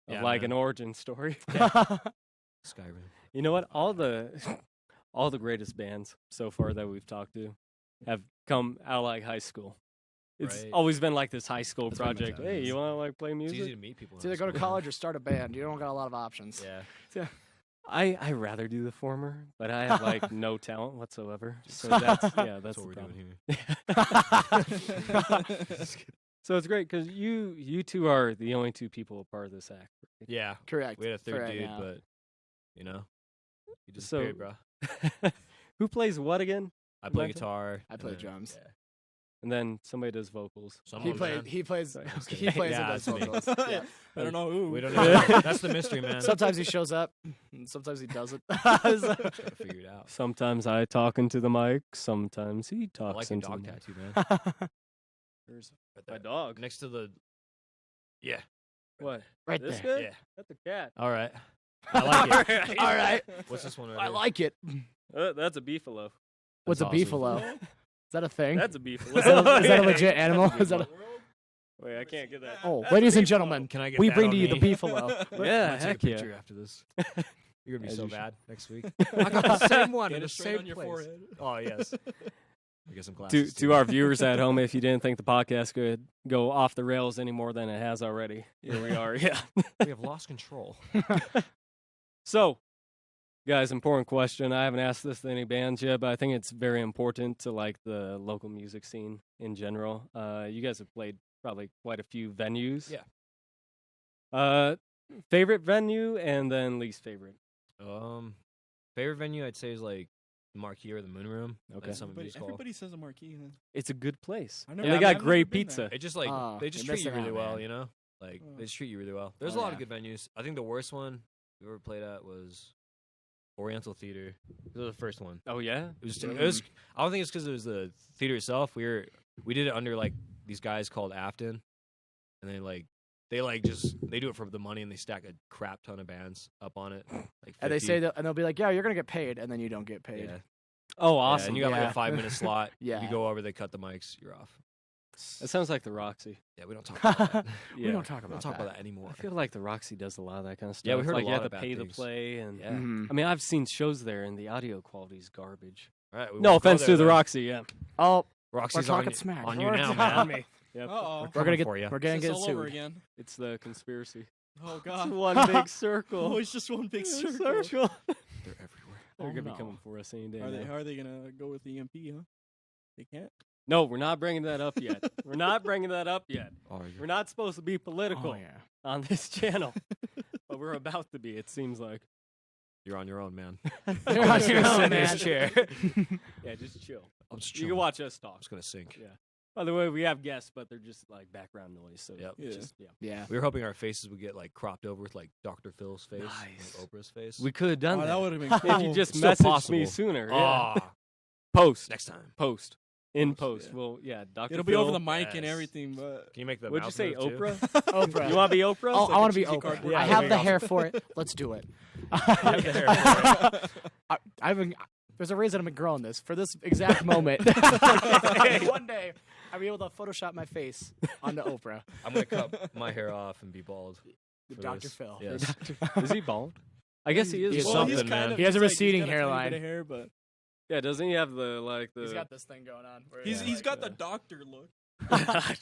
Speaker 1: of
Speaker 4: Yeah,
Speaker 1: like
Speaker 4: man.
Speaker 1: an origin story.
Speaker 4: Skyrim.
Speaker 1: You know what? All the greatest bands so far that we've talked to have come out of like high school. It's
Speaker 4: Right.
Speaker 1: always been like this high school
Speaker 5: That's pretty much
Speaker 1: project.
Speaker 5: how it
Speaker 1: Hey,
Speaker 5: is.
Speaker 1: you want to like play
Speaker 4: It's
Speaker 1: music?
Speaker 4: easy to meet people.
Speaker 5: It's either go to college or start a band. You don't got a lot of options.
Speaker 4: Yeah.
Speaker 1: I rather do the former, but I have like no talent whatsoever. So that's
Speaker 4: That's
Speaker 1: the
Speaker 4: what we're
Speaker 1: problem.
Speaker 4: doing here.
Speaker 1: So it's great because you two are the only two people a part of this act. Right?
Speaker 4: Yeah.
Speaker 5: Correct.
Speaker 4: We had a
Speaker 5: for
Speaker 4: third
Speaker 5: right
Speaker 4: dude,
Speaker 5: now.
Speaker 4: but he just
Speaker 1: So-
Speaker 4: disappeared, bro.
Speaker 1: Who plays what again?
Speaker 4: I play
Speaker 1: Exactly.
Speaker 4: guitar.
Speaker 5: I
Speaker 4: and
Speaker 5: play
Speaker 4: then-
Speaker 5: drums.
Speaker 4: Yeah.
Speaker 1: and then somebody does vocals.
Speaker 5: He plays. He plays. He plays
Speaker 4: Yeah,
Speaker 5: and does
Speaker 4: it's me.
Speaker 5: vocals. Yeah.
Speaker 2: I don't know who.
Speaker 4: We don't know. That's the mystery, man.
Speaker 5: Sometimes he shows up, and sometimes he doesn't.
Speaker 4: Gotta figure it out.
Speaker 1: Sometimes I talk into the mic. Sometimes he
Speaker 4: I
Speaker 1: talks
Speaker 4: like your
Speaker 1: into
Speaker 4: dog
Speaker 1: the mic.
Speaker 4: tattoo, man.
Speaker 1: Where's
Speaker 4: Right
Speaker 1: my
Speaker 4: there.
Speaker 1: dog?
Speaker 4: Next to the. Yeah.
Speaker 1: What?
Speaker 5: Right
Speaker 1: This
Speaker 5: there.
Speaker 1: good?
Speaker 4: Yeah.
Speaker 1: That's a cat.
Speaker 4: All right. I like it.
Speaker 5: All right.
Speaker 4: What's this one right
Speaker 5: I
Speaker 4: here?
Speaker 5: like it.
Speaker 1: That's a beefalo.
Speaker 5: What's a
Speaker 4: That's awesome.
Speaker 5: beefalo? Is that a thing?
Speaker 1: That's a beefalo.
Speaker 5: Is that a legit animal?
Speaker 1: That's a
Speaker 5: Is that a-
Speaker 1: beefalo. Wait, I can't get that.
Speaker 5: Oh,
Speaker 1: That's
Speaker 5: ladies
Speaker 1: a
Speaker 5: and
Speaker 1: beefalo.
Speaker 5: gentlemen,
Speaker 4: Can I get
Speaker 5: we
Speaker 4: that
Speaker 5: bring
Speaker 4: on
Speaker 5: to you the
Speaker 4: me?
Speaker 5: beefalo.
Speaker 1: Yeah,
Speaker 4: I'm gonna take
Speaker 1: heck
Speaker 4: a
Speaker 1: yeah.
Speaker 4: picture after this. You're gonna be
Speaker 1: As
Speaker 4: so
Speaker 1: you should.
Speaker 4: bad next week. I got the same one
Speaker 2: Get
Speaker 4: in
Speaker 2: it
Speaker 4: the
Speaker 2: straight
Speaker 4: same
Speaker 2: on your
Speaker 4: place.
Speaker 2: forehead.
Speaker 4: Oh yes. I guess some
Speaker 1: To
Speaker 4: glasses.
Speaker 1: to our viewers at home, if you didn't think the podcast could go off the rails any more than it has already, here we are. Yeah.
Speaker 4: we have lost control.
Speaker 1: So, guys, important question. I haven't asked this to any bands yet, but I think it's very important to like the local music scene in general. You guys have played probably quite a few venues.
Speaker 4: Yeah.
Speaker 1: Favorite venue and then least favorite.
Speaker 4: Favorite venue I'd say is like the Marquee or the Moon Room.
Speaker 1: Okay.
Speaker 4: That's some music hall.
Speaker 2: Everybody says a marquee. Man.
Speaker 1: It's a good place.
Speaker 2: I've
Speaker 1: And
Speaker 2: never-
Speaker 1: they got
Speaker 2: I've
Speaker 1: great
Speaker 2: never been
Speaker 1: pizza.
Speaker 2: there.
Speaker 4: It just like
Speaker 5: Oh,
Speaker 4: they just
Speaker 5: you're
Speaker 4: treat you
Speaker 5: missing
Speaker 4: really
Speaker 5: out,
Speaker 4: well,
Speaker 5: man.
Speaker 4: you know. Like
Speaker 2: Oh.
Speaker 4: they just treat you really well. There's
Speaker 5: Oh,
Speaker 4: a lot
Speaker 5: yeah.
Speaker 4: of good venues. I think the worst one we ever played at was Oriental Theater. It was the first one.
Speaker 1: Oh yeah.
Speaker 4: It was. It was. I don't think it's because it was the theater itself. We did it under like these guys called Afton, and they do it for the money, and they stack a crap ton of bands up on it. Like 50.
Speaker 5: And they say that, and they'll be like, "Yeah, you're gonna get paid," and then you don't get paid.
Speaker 4: Yeah.
Speaker 1: Oh,
Speaker 4: Yeah,
Speaker 1: awesome.
Speaker 4: and you got like
Speaker 5: Yeah.
Speaker 4: a 5-minute slot.
Speaker 5: Yeah.
Speaker 4: If you go over, they cut the mics. You're off.
Speaker 1: That sounds like the Roxy.
Speaker 4: Yeah, we don't talk about that.
Speaker 1: Yeah.
Speaker 5: We don't talk
Speaker 4: We don't
Speaker 5: about
Speaker 4: talk
Speaker 5: that.
Speaker 4: about that anymore.
Speaker 1: I feel like the Roxy does a lot of that kind of stuff.
Speaker 4: Yeah, we heard a
Speaker 1: like you
Speaker 4: lot
Speaker 1: have
Speaker 4: of
Speaker 1: to
Speaker 4: bad
Speaker 1: pay to
Speaker 4: things.
Speaker 1: play, and
Speaker 4: Yeah.
Speaker 5: Mhm.
Speaker 1: I mean, I've seen shows there, and the audio quality is garbage.
Speaker 4: All right. we
Speaker 1: No
Speaker 4: won't go
Speaker 1: offense
Speaker 4: there,
Speaker 1: to the
Speaker 4: though.
Speaker 1: Roxy, yeah.
Speaker 5: Oh,
Speaker 4: Roxy's
Speaker 5: we're
Speaker 4: on
Speaker 5: talking
Speaker 4: you,
Speaker 5: smack.
Speaker 4: on you
Speaker 5: We're
Speaker 4: now,
Speaker 5: on
Speaker 4: man.
Speaker 5: me.
Speaker 1: Yep.
Speaker 2: Uh-oh.
Speaker 5: We're
Speaker 4: Coming
Speaker 5: gonna get
Speaker 4: for you.
Speaker 5: we're gonna
Speaker 2: It's
Speaker 5: get
Speaker 2: all over
Speaker 5: sued.
Speaker 2: again.
Speaker 1: It's the conspiracy.
Speaker 2: Oh
Speaker 1: It's
Speaker 2: God.
Speaker 1: one big circle.
Speaker 2: Oh, it's just one big
Speaker 1: It's a
Speaker 2: circle.
Speaker 1: circle.
Speaker 4: They're everywhere.
Speaker 1: They're
Speaker 5: Oh,
Speaker 1: gonna
Speaker 5: no.
Speaker 1: be coming for us any day.
Speaker 2: How
Speaker 1: now.
Speaker 2: are they gonna go with the EMP? Huh? They can't.
Speaker 1: No, we're not bringing that up yet. We're not bringing that up yet.
Speaker 4: Oh,
Speaker 1: We're not supposed to be political
Speaker 5: Oh yeah.
Speaker 1: on this channel, but we're about to be. It seems like.
Speaker 4: you're on your own, man.
Speaker 5: You're on your own,
Speaker 4: Sit in
Speaker 5: man.
Speaker 4: this chair.
Speaker 1: Yeah, just chill.
Speaker 4: I'm just
Speaker 1: You can
Speaker 4: chilling.
Speaker 1: watch us
Speaker 4: I'm
Speaker 1: talk.
Speaker 4: just gonna sink.
Speaker 1: Yeah. By the way, we have guests, but they're just like background noise. So
Speaker 4: Yep.
Speaker 1: it's
Speaker 2: Yeah.
Speaker 1: just, yeah.
Speaker 5: Yeah.
Speaker 4: We were hoping our faces would get like cropped over with like Dr. Phil's face,
Speaker 1: Nice.
Speaker 4: like Oprah's face.
Speaker 1: We could have done
Speaker 2: Oh,
Speaker 1: that.
Speaker 2: that would have been
Speaker 1: if
Speaker 2: cool.
Speaker 1: you just
Speaker 4: Still
Speaker 1: messaged me
Speaker 4: possible.
Speaker 1: sooner. Yeah.
Speaker 4: Ah,
Speaker 1: Post.
Speaker 4: next time.
Speaker 1: Post. In
Speaker 2: Post,
Speaker 1: post.
Speaker 2: yeah.
Speaker 1: Well, yeah, Dr.
Speaker 2: It'll be
Speaker 1: Phil.
Speaker 2: over the mic and
Speaker 4: Yes.
Speaker 2: everything, but
Speaker 4: Can you make the
Speaker 1: What'd you
Speaker 4: mouth
Speaker 1: say,
Speaker 4: move, too?
Speaker 1: Oprah?
Speaker 5: Oprah.
Speaker 1: You want to be Oprah?
Speaker 5: Oh, I want to be
Speaker 2: cheesy
Speaker 5: Oprah.
Speaker 2: cardboard.
Speaker 1: Yeah,
Speaker 5: I
Speaker 1: there
Speaker 5: have
Speaker 1: you
Speaker 5: the
Speaker 1: go.
Speaker 5: hair for it. Let's do it.
Speaker 4: have the hair
Speaker 5: I've been. There's a reason I've been growing this for this exact moment. One day, I'll be able to Photoshop my face onto Oprah.
Speaker 4: I'm gonna cut my hair off and be bald. for
Speaker 5: Dr.
Speaker 4: this.
Speaker 5: Phil.
Speaker 4: Yes.
Speaker 1: Is he bald? I guess he is.
Speaker 4: He's
Speaker 1: bald.
Speaker 4: something,
Speaker 2: he's kind
Speaker 4: man.
Speaker 2: of,
Speaker 5: He has a
Speaker 2: he's
Speaker 5: receding
Speaker 2: he's got a tiny
Speaker 5: hairline.
Speaker 2: bit of hair, but
Speaker 1: Yeah, doesn't he have the
Speaker 5: He's got this thing going on. Where
Speaker 2: he's
Speaker 5: it's
Speaker 2: got
Speaker 5: like,
Speaker 2: the doctor look.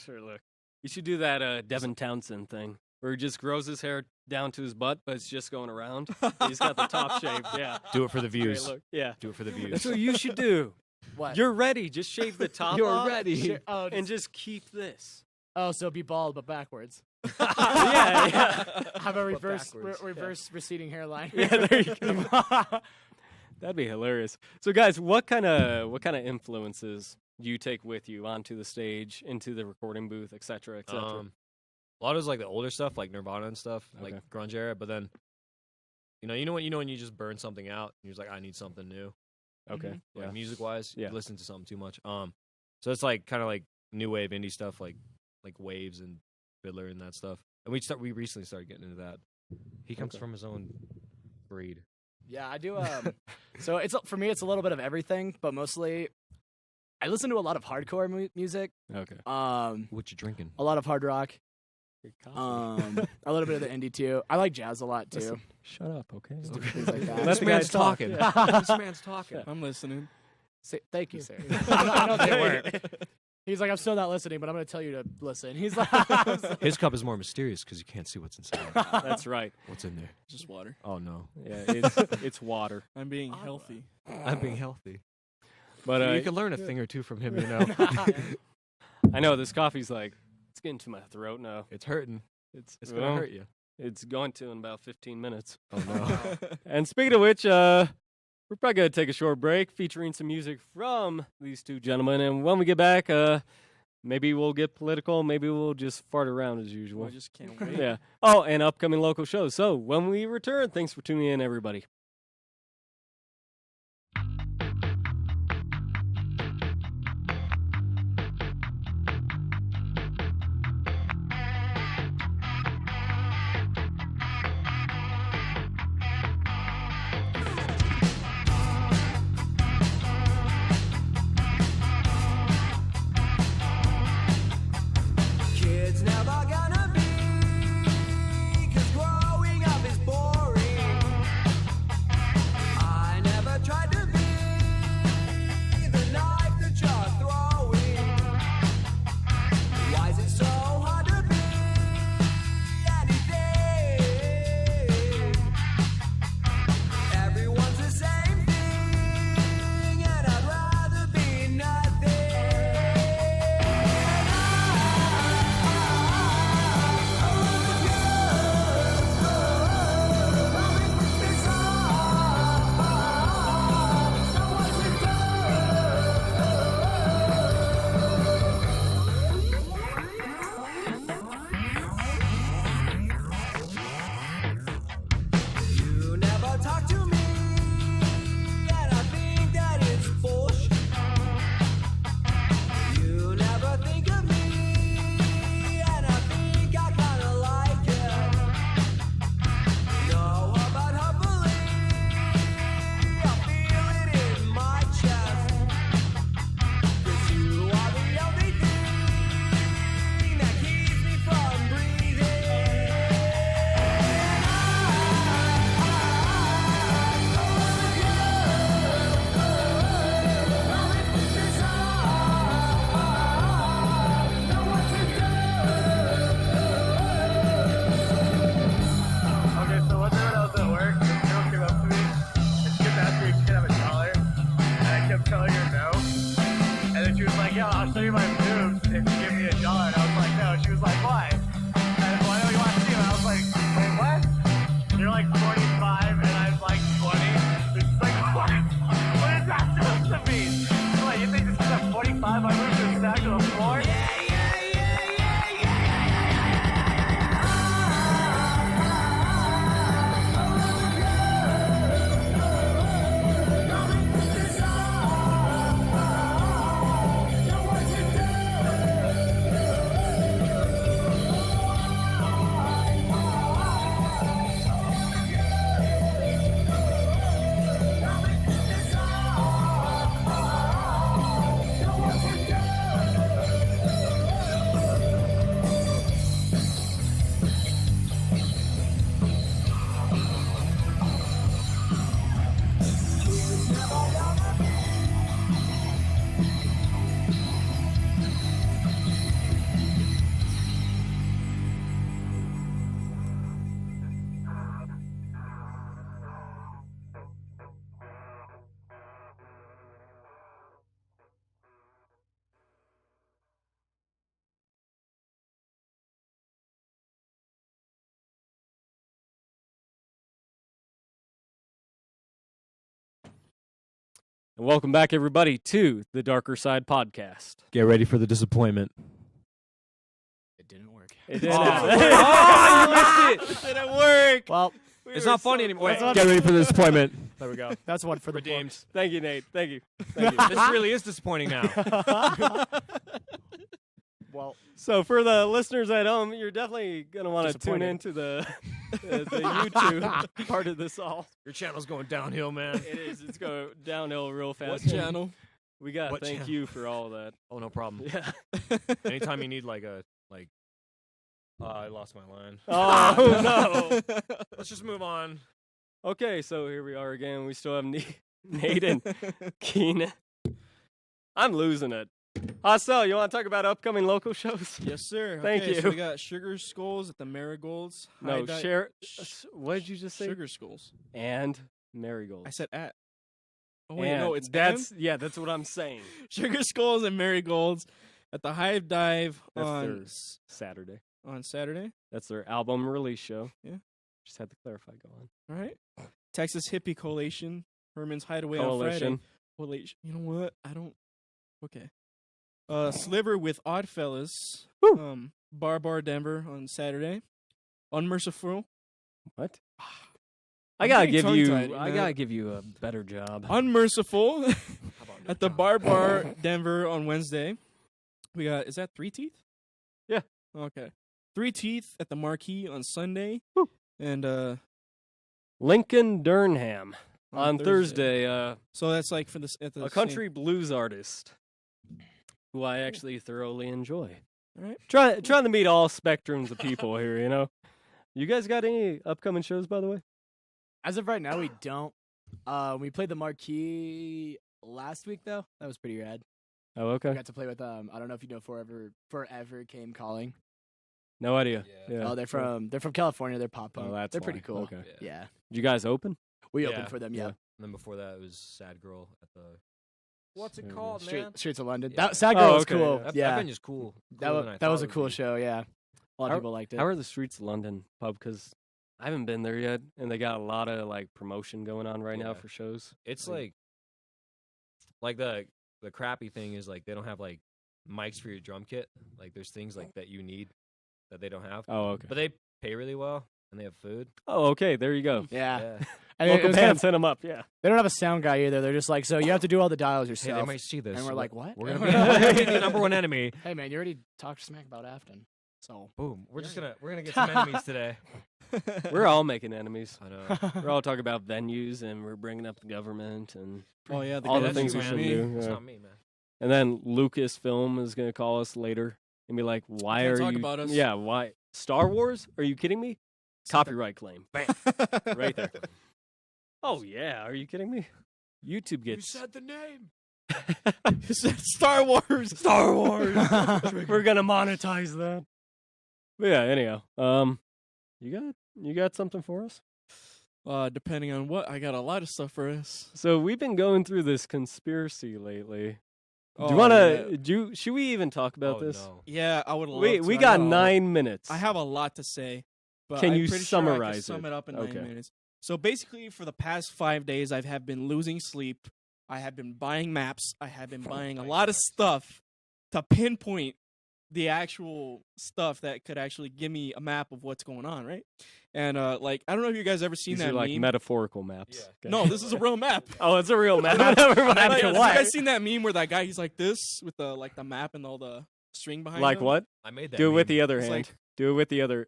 Speaker 1: Sure, look. You should do that Devin Townsend thing where he just grows his hair down to his butt, but it's just going around. He's got the top shaved. Yeah.
Speaker 4: Do it for the
Speaker 1: Great
Speaker 4: views.
Speaker 1: look. Yeah.
Speaker 4: Do it for the views.
Speaker 1: That's what you should do.
Speaker 5: What?
Speaker 1: You're ready. Just shave the top
Speaker 5: You're
Speaker 1: off
Speaker 5: ready. Oh,
Speaker 1: and just keep this.
Speaker 5: oh, so be bald but backwards.
Speaker 1: Yeah, yeah.
Speaker 5: Have a reverse
Speaker 4: backwards.
Speaker 5: reverse receding hairline.
Speaker 1: Yeah, there you go. That'd be hilarious. So, guys, what kind of influences do you take with you onto the stage, into the recording booth, et cetera, et cetera?
Speaker 4: A lot of it's like the older stuff, like Nirvana and stuff,
Speaker 1: Okay.
Speaker 4: like grunge era. But then, you know when you just burn something out, and you're just like, I need something new.
Speaker 1: Okay.
Speaker 4: Like
Speaker 1: Yeah.
Speaker 4: music wise,
Speaker 1: Yeah.
Speaker 4: you listen to something too much. So it's like kind of like new wave indie stuff, like Waves and Fiddler and that stuff. And we recently started getting into that. He comes
Speaker 1: Okay.
Speaker 4: from his own breed.
Speaker 5: Yeah, I do. So it's for me, it's a little bit of everything, but mostly I listen to a lot of hardcore music.
Speaker 1: Okay.
Speaker 4: What you drinking?
Speaker 5: A lot of hard rock.
Speaker 1: Good coffee.
Speaker 5: A little bit of the indie too. I like jazz a lot too.
Speaker 1: Listen, shut up, okay?
Speaker 5: Things like that.
Speaker 1: Let
Speaker 4: This
Speaker 1: the
Speaker 4: man's
Speaker 1: guys talk.
Speaker 4: talking.
Speaker 1: Yeah.
Speaker 4: This man's talking.
Speaker 2: I'm listening.
Speaker 5: Thank you, sir. I know they weren't. He's like, I'm still not listening, but I'm going to tell you to listen. He's like,
Speaker 4: His cup is more mysterious because you can't see what's inside.
Speaker 1: That's right.
Speaker 4: What's in there?
Speaker 2: Just water.
Speaker 4: Oh no,
Speaker 1: Yeah, it's water.
Speaker 2: I'm being healthy.
Speaker 4: I'm being healthy.
Speaker 1: But
Speaker 4: You can learn a thing or two from him, you know.
Speaker 1: I know this coffee's like it's getting to my throat now.
Speaker 4: It's hurting.
Speaker 1: It's
Speaker 4: It's gonna
Speaker 1: well,
Speaker 4: hurt you.
Speaker 1: It's going to in about 15 minutes.
Speaker 4: Oh no.
Speaker 1: And speaking of which, we're probably gonna take a short break featuring some music from these two gentlemen. And when we get back, Maybe we'll get political. Maybe we'll just fart around as usual.
Speaker 2: I just can't wait.
Speaker 1: Yeah. Oh, and upcoming local shows. So when we return, thanks for tuning in, everybody.
Speaker 6: Kids never gonna be, 'cause growing up is boring. I never tried to be the knife that you're throwing. Why is it so hard to be anything? Everyone's the same thing, and I'd rather be nothing. You never talk to me, and I think that it's bullshit. You never think of me, and I think I kinda like it. Know about humbling, I feel it in my chest. 'Cause you are the only thing that keeps me from breathing.
Speaker 7: Okay, so one day when I was at work, this girl came up to me and she kept asking me if she could have $1, and I kept telling her no. And then she was like, "Yeah, I'll show you my boobs if you give me $1." And I was like, "No." She was like, "Why?" And well, I know you want to see them. I was like, "Wait, what?" You're like 45 and I'm like 20. It's like, what? What is that supposed to mean? What, you think this is a 45? My boobs are stacked to the floor?
Speaker 1: And welcome back, everybody, to the Darker Side Podcast.
Speaker 4: Get ready for the disappointment.
Speaker 5: It didn't work.
Speaker 1: It didn't.
Speaker 4: Oh, you missed it.
Speaker 1: It didn't work.
Speaker 5: Well,
Speaker 4: It's not funny anymore. Wait,
Speaker 5: not-
Speaker 4: get ready for the disappointment.
Speaker 5: there we go. That's one for the
Speaker 4: Redeemed.
Speaker 5: books.
Speaker 1: Thank you, Nate. Thank you. Thank you.
Speaker 4: This really is disappointing now.
Speaker 5: Well,
Speaker 1: So for the listeners at home, you're definitely going to want to tune
Speaker 5: Disappointed.
Speaker 1: into the YouTube part of this all.
Speaker 4: Your channel's going downhill, man.
Speaker 1: It is. It's going downhill real fast.
Speaker 2: What channel?
Speaker 1: We got
Speaker 4: What
Speaker 1: thank
Speaker 4: channel?
Speaker 1: you for all of that.
Speaker 4: Oh, no problem.
Speaker 1: Yeah.
Speaker 4: Anytime you need I lost my line.
Speaker 1: Oh, no.
Speaker 4: Let's just move on.
Speaker 1: Okay, so here we are again. We still have Nate and Keenan. I'm losing it. Hassel, you want to talk about upcoming local shows?
Speaker 2: Yes, sir.
Speaker 1: Thank
Speaker 2: Okay,
Speaker 1: you.
Speaker 2: So we got Sugar Skulls at the Marigolds.
Speaker 1: No,
Speaker 2: High Di-
Speaker 1: share. What did you just say?
Speaker 2: Sugar Skulls.
Speaker 1: And Marigold.
Speaker 2: I said at. Oh wait,
Speaker 1: And
Speaker 2: no, it's
Speaker 1: that's
Speaker 2: and?
Speaker 1: yeah, that's what I'm saying.
Speaker 2: Sugar Skulls and Marigolds at the Hive Dive
Speaker 1: That's
Speaker 2: on
Speaker 1: their Saturday.
Speaker 2: on Saturday.
Speaker 1: That's their album release show.
Speaker 2: Yeah.
Speaker 1: Just had to clarify. Go on.
Speaker 2: All right. Texas Hippie Coalition, Herman's Hideaway on
Speaker 1: Coalition.
Speaker 2: Friday. Coalition. You know what? I don't. Okay. Sliver with Oddfellas.
Speaker 1: Woo.
Speaker 2: Bar Denver on Saturday. Unmerciful.
Speaker 1: What?
Speaker 2: I'm
Speaker 1: I gotta
Speaker 2: getting
Speaker 1: give you.
Speaker 2: tongue-tied,
Speaker 1: I
Speaker 2: man.
Speaker 1: gotta give you a better job.
Speaker 2: Unmerciful
Speaker 4: How about
Speaker 2: at the Bar Denver on Wednesday. We got, is that 3 Teeth?
Speaker 1: Yeah.
Speaker 2: Okay. 3 Teeth at the Marquee on Sunday.
Speaker 1: Woo.
Speaker 2: And
Speaker 1: Lincoln Durham on
Speaker 2: Thursday.
Speaker 1: Thursday.
Speaker 2: So that's like for this at the
Speaker 1: A country blues artist who I actually thoroughly enjoy.
Speaker 2: All right.
Speaker 1: Trying to meet all spectrums of people here, you know. You guys got any upcoming shows, by the way?
Speaker 5: As of right now, we don't. We played the Marquee last week though. That was pretty rad.
Speaker 1: Oh, okay.
Speaker 5: We got to play with I don't know if you know Forever Came Calling.
Speaker 1: No idea.
Speaker 4: Yeah.
Speaker 1: Yeah.
Speaker 5: Oh, they're from California. They're pop punk.
Speaker 1: Oh, that's
Speaker 5: they're pretty
Speaker 1: why.
Speaker 5: cool.
Speaker 1: Okay.
Speaker 5: Yeah.
Speaker 1: Did you guys open?
Speaker 5: We
Speaker 4: Yeah.
Speaker 5: opened for them. Yeah.
Speaker 4: And then before that, it was Sad Girl at the. What's it
Speaker 1: Yeah.
Speaker 4: called, man?
Speaker 5: Streets of London.
Speaker 4: Yeah.
Speaker 5: That Sad Girl was
Speaker 1: okay,
Speaker 5: cool.
Speaker 1: yeah.
Speaker 4: That
Speaker 5: Yeah.
Speaker 4: venue's cool.
Speaker 5: That
Speaker 4: Cooler than I
Speaker 5: that
Speaker 4: thought
Speaker 5: was
Speaker 4: it
Speaker 5: a
Speaker 4: would
Speaker 5: cool
Speaker 4: be.
Speaker 5: show. Yeah. A lot of people liked it.
Speaker 1: How are the streets of London pub? Because I haven't been there yet, and they got a lot of like promotion going on right now
Speaker 4: Yeah.
Speaker 1: for shows.
Speaker 4: It's like the crappy thing is like they don't have like mics for your drum kit. Like there's things like that you need that they don't have.
Speaker 1: Oh, okay.
Speaker 4: But they pay really well and they have food.
Speaker 1: Oh, okay. There you go.
Speaker 5: Yeah.
Speaker 4: Yeah.
Speaker 5: And it
Speaker 1: Local
Speaker 5: was
Speaker 1: band
Speaker 5: kind of-
Speaker 1: sent them up. Yeah.
Speaker 5: they don't have a sound guy either. They're just like, so you have to do all the dials
Speaker 4: Hey,
Speaker 5: yourself.
Speaker 4: they might see this.
Speaker 5: And we're like, what?
Speaker 4: We're gonna be the number one enemy.
Speaker 5: Hey man, you already talked smack about Afton. So
Speaker 4: Boom. We're gonna get some enemies today.
Speaker 1: We're all making enemies.
Speaker 4: I know.
Speaker 1: We're all talking about venues, and we're bringing up the government and
Speaker 2: Oh yeah,
Speaker 1: all the
Speaker 2: guy
Speaker 1: things
Speaker 2: that
Speaker 1: we
Speaker 2: you
Speaker 1: should
Speaker 2: man.
Speaker 1: do.
Speaker 4: It's
Speaker 1: Yeah.
Speaker 4: not me, man.
Speaker 1: And then Lucasfilm is going to call us later and be like, "Why
Speaker 2: Can't
Speaker 1: are
Speaker 2: talk
Speaker 1: you?
Speaker 2: about us.
Speaker 1: Yeah, why Star Wars? Are you kidding me? Copyright claim, bam, right there. Oh yeah, are you kidding me? YouTube gets
Speaker 4: the name.
Speaker 2: You said Star Wars.
Speaker 1: Star Wars. We're gonna monetize that. But yeah, anyhow, you got something for us?
Speaker 2: Depending on what, I got a lot of stuff for us.
Speaker 1: So we've been going through this conspiracy lately. Do
Speaker 2: Oh,
Speaker 1: you want
Speaker 2: yeah.
Speaker 1: to? Should we even talk about
Speaker 4: Oh,
Speaker 1: this?
Speaker 4: no.
Speaker 2: Yeah, I would love
Speaker 1: We
Speaker 2: to.
Speaker 1: we
Speaker 2: I
Speaker 1: got
Speaker 2: got a-
Speaker 1: 9 minutes.
Speaker 2: I have a lot to say. But
Speaker 1: Can
Speaker 2: I'm
Speaker 1: you
Speaker 2: pretty sure I can
Speaker 1: summarize
Speaker 2: sum
Speaker 1: it?
Speaker 2: it up in
Speaker 1: Okay.
Speaker 2: 9 minutes. So basically, for the past 5 days, I have been losing sleep. I have been buying maps. I have been buying a lot of stuff to pinpoint the actual stuff that could actually give me a map of what's going on, right? And like, I don't know if you guys ever seen
Speaker 1: These
Speaker 2: that
Speaker 1: are like
Speaker 2: meme.
Speaker 1: metaphorical maps.
Speaker 4: Yeah.
Speaker 1: Okay.
Speaker 2: No, this is a real map.
Speaker 1: Oh, it's a real map. Never mind.
Speaker 2: Like, have you
Speaker 1: What?
Speaker 2: guys seen that meme where that guy he's like this with the like the map and all the string behind
Speaker 1: Like
Speaker 2: him?
Speaker 1: what?
Speaker 4: I made that.
Speaker 1: Do it with
Speaker 4: meme.
Speaker 1: the other
Speaker 2: It's
Speaker 1: hand.
Speaker 2: like-
Speaker 1: Do it with the other.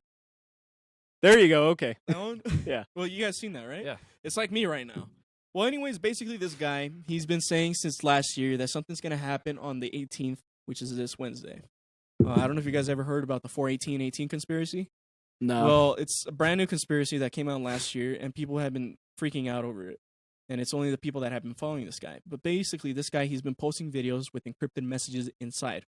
Speaker 1: There you go. Okay.
Speaker 2: That one?
Speaker 1: Yeah.
Speaker 2: Well, you guys seen that, right?
Speaker 4: Yeah.
Speaker 2: It's like me right now. Well, anyways, basically this guy, he's been saying since last year that something's going to happen on the 18th, which is this Wednesday. I don't know if you guys ever heard about the 4/18/18 conspiracy.
Speaker 5: no.
Speaker 2: Well, it's a brand new conspiracy that came out last year, and people have been freaking out over it. And it's only the people that have been following this guy. But basically, this guy, he's been posting videos with encrypted messages inside,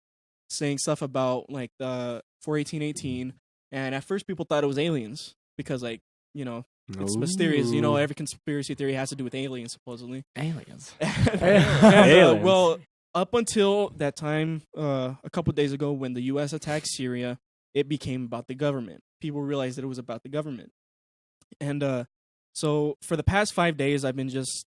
Speaker 2: saying stuff about like the 4/18/18. And at first, people thought it was aliens because, like, you know, it's mysterious. You know, every conspiracy theory has to do with aliens, supposedly.
Speaker 5: aliens.
Speaker 2: And,
Speaker 1: Aliens.
Speaker 2: well, up until that time, a couple days ago, when the U.S. attacked Syria, it became about the government. People realized that it was about the government. And so for the past 5 days, I've been just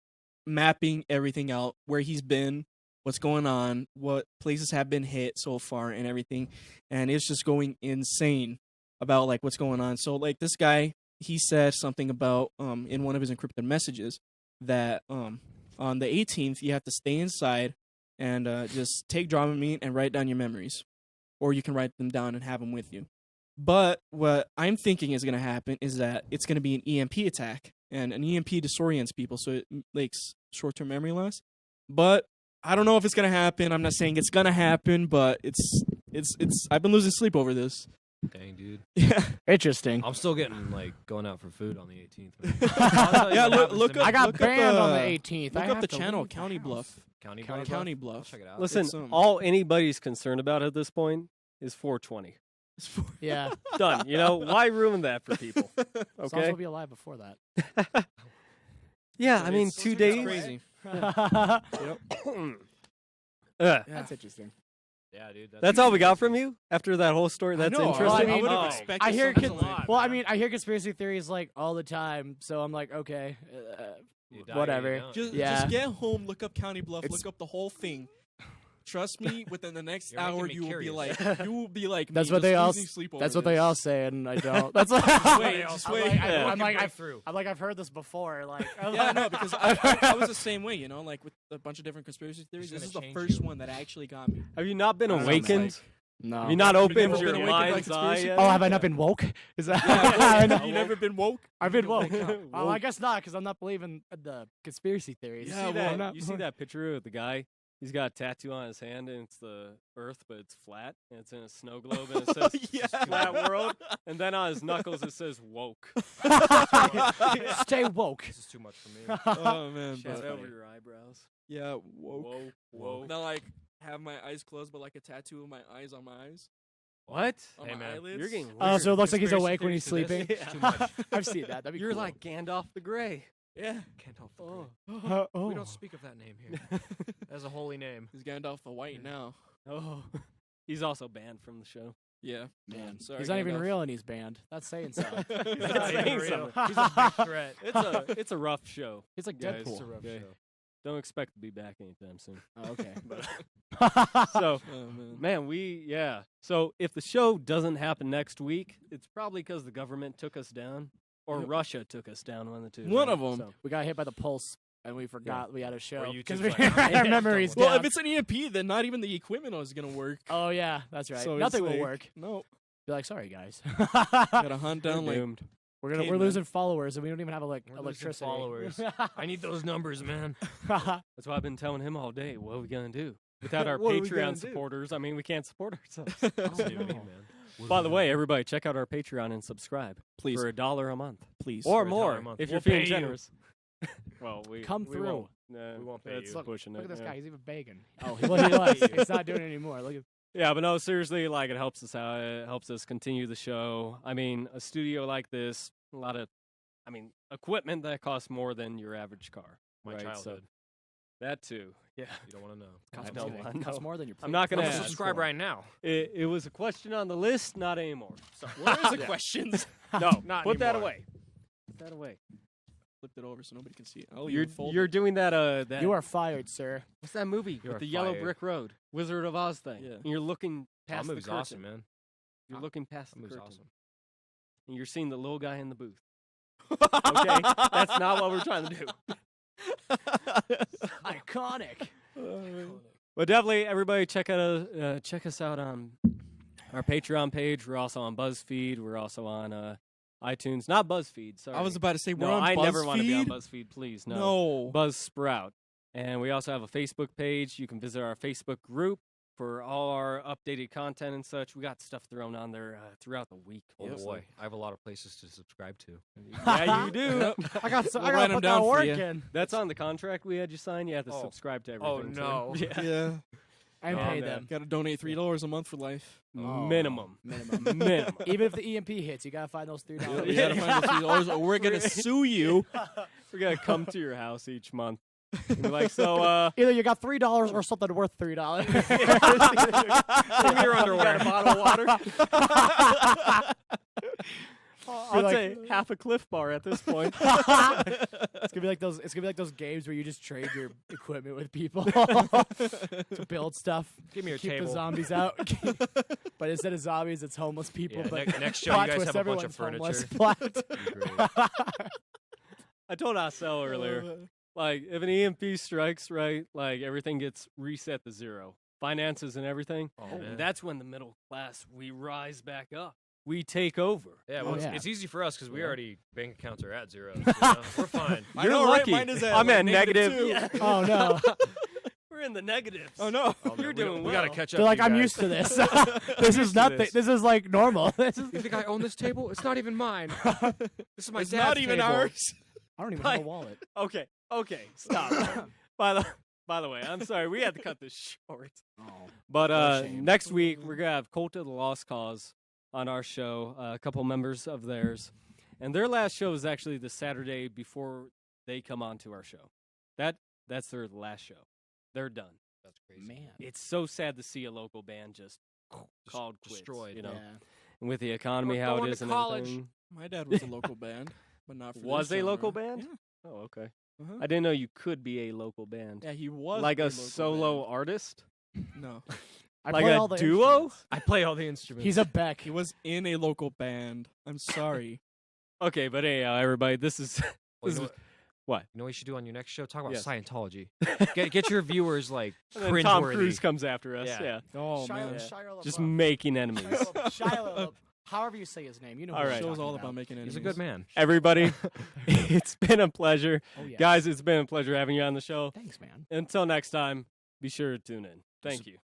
Speaker 2: mapping everything out, where he's been, what's going on, what places have been hit so far, and everything. And it's just going insane about like what's going on. So like this guy, he said something about in one of his encrypted messages that on the 18th you have to stay inside and just take Dramamine and write down your memories, or you can write them down and have them with you. But what I'm thinking is going to happen is that it's going to be an EMP attack, and an EMP disorients people, so it makes short-term memory loss. But I don't know if it's going to happen. I'm not saying it's going to happen, but it's I've been losing sleep over this.
Speaker 4: Dang, dude.
Speaker 2: Yeah.
Speaker 5: Interesting.
Speaker 4: I'm still getting like going out for food on the 18th.
Speaker 2: Yeah, look up.
Speaker 5: I got
Speaker 2: look up
Speaker 5: banned on the
Speaker 2: the
Speaker 5: 18th.
Speaker 2: Look
Speaker 5: I
Speaker 2: up
Speaker 5: have
Speaker 2: the
Speaker 5: to
Speaker 2: channel,
Speaker 5: leave the
Speaker 2: County
Speaker 5: house.
Speaker 2: Bluff.
Speaker 4: County
Speaker 5: County
Speaker 4: Bluff.
Speaker 2: County
Speaker 4: I'll
Speaker 2: Bluff.
Speaker 4: check it out.
Speaker 1: Listen,
Speaker 2: It's,
Speaker 1: all anybody's concerned about at this point is 420.
Speaker 5: Yeah.
Speaker 1: Done. You know, why ruin that for people?
Speaker 5: As long as
Speaker 1: Okay.
Speaker 5: we'll be alive before that.
Speaker 1: Yeah, I mean,
Speaker 2: It's
Speaker 1: 2 days.
Speaker 2: crazy.
Speaker 5: That's interesting.
Speaker 4: Yeah, dude.
Speaker 1: That's all we got from you after that whole story. That's
Speaker 2: I know,
Speaker 1: interesting.
Speaker 5: I
Speaker 2: would have
Speaker 5: Oh.
Speaker 2: expected
Speaker 5: I hear
Speaker 2: something
Speaker 5: con-
Speaker 2: like-
Speaker 5: well, I mean, I hear conspiracy theories like all the time, so I'm like, okay,
Speaker 4: You die or
Speaker 5: whatever.
Speaker 4: you don't.
Speaker 2: Just
Speaker 5: Yeah.
Speaker 2: get home, look up County Bluff,
Speaker 5: It's-
Speaker 2: look up the whole thing. Trust me, within the next
Speaker 4: You're making
Speaker 2: hour,
Speaker 4: me
Speaker 2: you will be
Speaker 4: curious.
Speaker 2: like,
Speaker 5: That's
Speaker 2: me,
Speaker 5: what they
Speaker 2: just
Speaker 5: all.
Speaker 2: losing sleep over
Speaker 5: That's what they
Speaker 2: this.
Speaker 5: all say, and I don't. That's what.
Speaker 2: wait, just wait.
Speaker 5: I'm like,
Speaker 4: through.
Speaker 5: I've heard this before. Like,
Speaker 2: Yeah, no, because I was the same way, you know, like with a bunch of different conspiracy theories.
Speaker 4: It's
Speaker 2: This is
Speaker 4: gonna
Speaker 2: the
Speaker 4: change
Speaker 2: first
Speaker 4: you.
Speaker 2: one that actually got me.
Speaker 1: Have you not been
Speaker 2: I don't know,
Speaker 1: awakened?
Speaker 5: no.
Speaker 1: Have you not
Speaker 2: Have you
Speaker 1: opened
Speaker 2: never
Speaker 1: your
Speaker 2: been awakened by
Speaker 1: mind's eye
Speaker 2: conspiracy
Speaker 1: yet?
Speaker 5: Oh, have I not been woke? Is that?
Speaker 2: Yeah, you never been woke?
Speaker 5: I've been
Speaker 2: You
Speaker 5: woke.
Speaker 2: wake up.
Speaker 5: Oh, I guess not, because I'm not believing the conspiracy theories.
Speaker 1: You
Speaker 2: Yeah,
Speaker 1: see
Speaker 2: well,
Speaker 1: that?
Speaker 5: not-
Speaker 1: You see that picture of the guy? He's got a tattoo on his hand, and it's the Earth, but it's flat, and it's in a snow globe, and it says
Speaker 2: Yeah.
Speaker 1: "Flat World," and then on his knuckles it says "Woke."
Speaker 5: Stay woke.
Speaker 4: This is too much for me.
Speaker 2: Oh man,
Speaker 1: Shut
Speaker 2: but
Speaker 1: over your eyebrows.
Speaker 2: yeah, woke.
Speaker 1: Whoa, whoa.
Speaker 2: Now like have my eyes closed, but like a tattoo of my eyes on my eyes,
Speaker 1: What?
Speaker 2: on
Speaker 4: Hey,
Speaker 2: my
Speaker 4: man,
Speaker 2: eyelids.
Speaker 1: You're getting weird.
Speaker 5: Oh, so it looks like he's
Speaker 4: Conspiracy
Speaker 5: awake when he's
Speaker 4: theories to
Speaker 5: sleeping.
Speaker 4: this? Too much.
Speaker 5: I've seen that. That'd be
Speaker 1: You're
Speaker 5: cool.
Speaker 1: like Gandalf the Grey.
Speaker 2: Yeah.
Speaker 4: Gandalf the Grey.
Speaker 5: Oh.
Speaker 4: We don't speak of that name here. That's a holy name.
Speaker 2: He's Gandalf the White now.
Speaker 1: Oh, he's also banned from the show.
Speaker 2: Yeah,
Speaker 5: Man,
Speaker 2: Sorry,
Speaker 5: he's not even
Speaker 2: Gandalf.
Speaker 5: real and he's banned. That's saying something.
Speaker 1: That's
Speaker 4: not even
Speaker 1: saying
Speaker 4: real.
Speaker 1: something.
Speaker 4: He's a big threat.
Speaker 1: It's a rough show.
Speaker 5: He's like
Speaker 1: Guys,
Speaker 5: Deadpool.
Speaker 1: it's a rough
Speaker 4: Okay.
Speaker 1: show. Don't expect to be back anytime soon.
Speaker 5: Oh, okay.
Speaker 1: So,
Speaker 2: Oh man.
Speaker 1: man, So if the show doesn't happen next week, it's probably because the government took us down, or
Speaker 2: Yep.
Speaker 1: Russia took us down. One of the two.
Speaker 2: One
Speaker 1: right?
Speaker 2: of 'em.
Speaker 1: So,
Speaker 5: We got hit by the pulse and we forgot we had a show
Speaker 4: Or YouTube's
Speaker 5: because
Speaker 4: like,
Speaker 5: our memories
Speaker 2: Well,
Speaker 5: down.
Speaker 2: if it's an EMP, then not even the equipment is gonna work.
Speaker 5: Oh yeah, that's right.
Speaker 2: So it's
Speaker 5: Nothing will
Speaker 2: like,
Speaker 5: work.
Speaker 2: No,
Speaker 5: Be like, sorry guys,
Speaker 2: gotta hunt
Speaker 1: we're
Speaker 2: down like
Speaker 1: doomed.
Speaker 5: we're
Speaker 2: cavemen.
Speaker 5: losing followers and we don't even have
Speaker 4: We're losing
Speaker 5: electricity.
Speaker 4: followers. I need those numbers, man.
Speaker 1: That's what I've been telling him all day. What are we gonna do without our
Speaker 2: What are we gonna
Speaker 1: Patreon
Speaker 2: do?
Speaker 1: supporters? I mean, we can't support ourselves.
Speaker 4: That's what you
Speaker 5: no.
Speaker 4: mean, man.
Speaker 1: By the way, everybody, check out our Patreon and subscribe
Speaker 2: please,
Speaker 1: for $1 a month
Speaker 2: please.
Speaker 1: or
Speaker 4: For $1
Speaker 1: more
Speaker 4: a month.
Speaker 1: if
Speaker 4: We'll
Speaker 1: you're feeling
Speaker 4: pay you.
Speaker 1: generous. Well,
Speaker 5: Come
Speaker 1: we
Speaker 5: through.
Speaker 1: won't. Nah,
Speaker 4: We won't pay
Speaker 1: that's
Speaker 4: you.
Speaker 1: pushing
Speaker 5: Look
Speaker 1: it.
Speaker 5: at this
Speaker 1: yeah.
Speaker 5: guy. He's even begging. Oh, he was. He's not doing it anymore. Look at.
Speaker 1: Yeah, but no, seriously, like it helps us out. It helps us continue the show. I mean, a studio like this, a lot of, equipment that costs more than your average car.
Speaker 4: My
Speaker 1: right? So
Speaker 4: childhood.
Speaker 1: that too. Yeah.
Speaker 4: You don't want to know.
Speaker 1: I
Speaker 5: Costs
Speaker 1: know,
Speaker 5: more-
Speaker 1: I know.
Speaker 5: costs more than your.
Speaker 1: I'm not gonna
Speaker 4: Well,
Speaker 1: ask.
Speaker 4: subscribe right now.
Speaker 1: It was a question on the list, not anymore. So
Speaker 2: Where is the questions?
Speaker 1: no,
Speaker 4: Not
Speaker 1: put that
Speaker 4: anymore.
Speaker 1: away. Put that away.
Speaker 2: Flipped it over so nobody can see it. Oh,
Speaker 1: You're doing that. That
Speaker 5: You are fired, sir.
Speaker 1: what's that movie
Speaker 4: You
Speaker 1: with
Speaker 4: are
Speaker 1: the yellow
Speaker 4: fired.
Speaker 1: brick road, Wizard of Oz thing?
Speaker 2: Yeah.
Speaker 1: And you're looking
Speaker 4: That
Speaker 1: past the
Speaker 4: movie's
Speaker 1: curtain.
Speaker 4: awesome, man.
Speaker 1: You're looking past
Speaker 4: That
Speaker 1: the
Speaker 4: movie's
Speaker 1: curtain,
Speaker 4: awesome.
Speaker 1: and you're seeing the little guy in the booth. Okay, that's not what we're trying to do.
Speaker 5: Iconic.
Speaker 1: But definitely, everybody check us out on our Patreon page. We're also on BuzzFeed. We're also on iTunes. Not BuzzFeed. Sorry.
Speaker 2: I was about to say we're
Speaker 1: no,
Speaker 2: on
Speaker 1: I
Speaker 2: BuzzFeed.
Speaker 1: never want to be on BuzzFeed. Please, no.
Speaker 2: No.
Speaker 1: Buzzsprout. And we also have a Facebook page. You can visit our Facebook group for all our updated content and such. We got stuff thrown on there throughout the week.
Speaker 4: Oh
Speaker 1: Yes.
Speaker 4: boy, I have a lot of places to subscribe to.
Speaker 1: Yeah, you do.
Speaker 5: I got.
Speaker 2: We'll
Speaker 5: I
Speaker 2: write
Speaker 5: got to
Speaker 2: 'em
Speaker 5: put
Speaker 2: down
Speaker 5: that
Speaker 2: for
Speaker 5: work
Speaker 2: you.
Speaker 5: in
Speaker 1: That's on the contract we had you sign. You have to
Speaker 4: Oh.
Speaker 1: subscribe to
Speaker 4: Oh,
Speaker 1: everything. too.
Speaker 4: no.
Speaker 1: Yeah.
Speaker 2: Yeah.
Speaker 5: and
Speaker 1: Oh,
Speaker 5: pay
Speaker 1: man.
Speaker 5: them.
Speaker 2: Got to donate $3 a month for life.
Speaker 5: Oh.
Speaker 1: Minimum.
Speaker 5: Minimum.
Speaker 1: Minimum.
Speaker 5: Even if the EMP hits, you gotta find those $3.
Speaker 2: You gotta find the $3 or we're gonna sue you.
Speaker 1: We're gonna come to your house each month. And be like, so
Speaker 5: Either you got $3 or something worth $3.
Speaker 1: give me your underwear. Got a bottle of water. I'd
Speaker 5: like-
Speaker 1: say half a Cliff Bar at this point.
Speaker 5: It's gonna be like those. It's gonna be like those games where you just trade your equipment with people to build stuff.
Speaker 4: Give me your
Speaker 5: Keep
Speaker 4: table.
Speaker 5: the zombies out. But instead of zombies, it's homeless people.
Speaker 4: Yeah,
Speaker 5: but
Speaker 4: next show,
Speaker 5: plot
Speaker 4: you guys
Speaker 5: twist,
Speaker 4: have a bunch of
Speaker 5: everyone's
Speaker 4: furniture.
Speaker 5: homeless. Plot.
Speaker 4: Great.
Speaker 1: I told Hassel earlier, like, if an EMP strikes, right, like, everything gets reset to zero. Finances and everything.
Speaker 4: Oh,
Speaker 1: And
Speaker 4: man.
Speaker 1: that's when the middle class, we rise back up. We take over.
Speaker 4: Yeah,
Speaker 5: Oh,
Speaker 4: well,
Speaker 5: yeah.
Speaker 4: it's easy for us because we
Speaker 1: Yeah.
Speaker 4: already bank accounts are at zero. So, we're fine.
Speaker 2: I
Speaker 1: You're
Speaker 2: know, right?
Speaker 1: lucky.
Speaker 2: Mine is at,
Speaker 1: I'm
Speaker 2: like,
Speaker 1: at negative.
Speaker 2: -2.
Speaker 1: Yeah.
Speaker 5: Oh no!
Speaker 1: We're in the negatives.
Speaker 2: Oh no.
Speaker 4: Oh, man,
Speaker 1: You're doing
Speaker 4: we gotta
Speaker 1: well.
Speaker 4: catch up.
Speaker 5: They're like,
Speaker 4: to you
Speaker 5: I'm
Speaker 4: guys.
Speaker 5: used to this. This is nothing.
Speaker 1: this.
Speaker 5: This is like normal. This is.
Speaker 4: You think I own this table? It's not even mine. This is my
Speaker 2: It's
Speaker 4: dad's
Speaker 2: not even
Speaker 4: table.
Speaker 2: ours.
Speaker 5: I don't even have a
Speaker 1: Like-
Speaker 5: wallet.
Speaker 1: Okay, stop. By the way, I'm sorry, we had to cut this short.
Speaker 5: Oh.
Speaker 1: But
Speaker 5: What a shame.
Speaker 1: next week we're gonna have Cult of the Lost Cause on our show. A couple members of theirs, and their last show is actually the Saturday before they come on to our show. That's their last show. They're done.
Speaker 4: That's crazy.
Speaker 5: Man.
Speaker 1: It's so sad to see a local band just called quits,
Speaker 4: destroyed.
Speaker 1: You know,
Speaker 5: Yeah.
Speaker 1: and with the economy
Speaker 4: We're
Speaker 1: how
Speaker 4: going
Speaker 1: it
Speaker 4: to
Speaker 1: is and
Speaker 4: college.
Speaker 1: everything.
Speaker 2: My dad was a local band, but not for
Speaker 1: Was
Speaker 2: this
Speaker 1: a local
Speaker 2: genre.
Speaker 1: band?
Speaker 2: Yeah.
Speaker 1: Oh, okay.
Speaker 2: Uh-huh.
Speaker 1: I didn't know you could be a local band.
Speaker 2: Yeah, he was
Speaker 1: Like a
Speaker 2: local
Speaker 1: solo
Speaker 2: band.
Speaker 1: artist.
Speaker 2: No.
Speaker 5: I
Speaker 1: Like
Speaker 5: play
Speaker 1: a
Speaker 5: all the
Speaker 1: duo?
Speaker 5: instruments.
Speaker 4: I play all the instruments.
Speaker 5: He's a Beck.
Speaker 2: He was in a local band. I'm sorry.
Speaker 1: Okay, but hey, everybody, this is
Speaker 4: Well,
Speaker 1: this
Speaker 4: you know
Speaker 1: is
Speaker 4: what?
Speaker 1: what?
Speaker 4: You know what you should do on your next show? Talk about
Speaker 1: Yes.
Speaker 4: Scientology. Get your viewers like
Speaker 1: And then Tom
Speaker 4: cringeworthy.
Speaker 1: Cruise comes after us.
Speaker 4: Yeah.
Speaker 1: Yeah,
Speaker 2: Oh,
Speaker 5: Shia,
Speaker 2: man.
Speaker 5: Shia
Speaker 1: just
Speaker 5: LaBeouf.
Speaker 1: making enemies.
Speaker 5: Shia LaBeouf. However you say his name, you know.
Speaker 1: All
Speaker 5: who
Speaker 1: right.
Speaker 5: I'm
Speaker 2: Show's
Speaker 5: talking
Speaker 2: all about making enemies.
Speaker 4: He's a good man.
Speaker 1: Everybody, it's been a pleasure.
Speaker 5: Oh yeah.
Speaker 1: Guys, it's been a pleasure having you on the show.
Speaker 5: Thanks, man.
Speaker 1: Until next time, be sure to tune in. Thank you.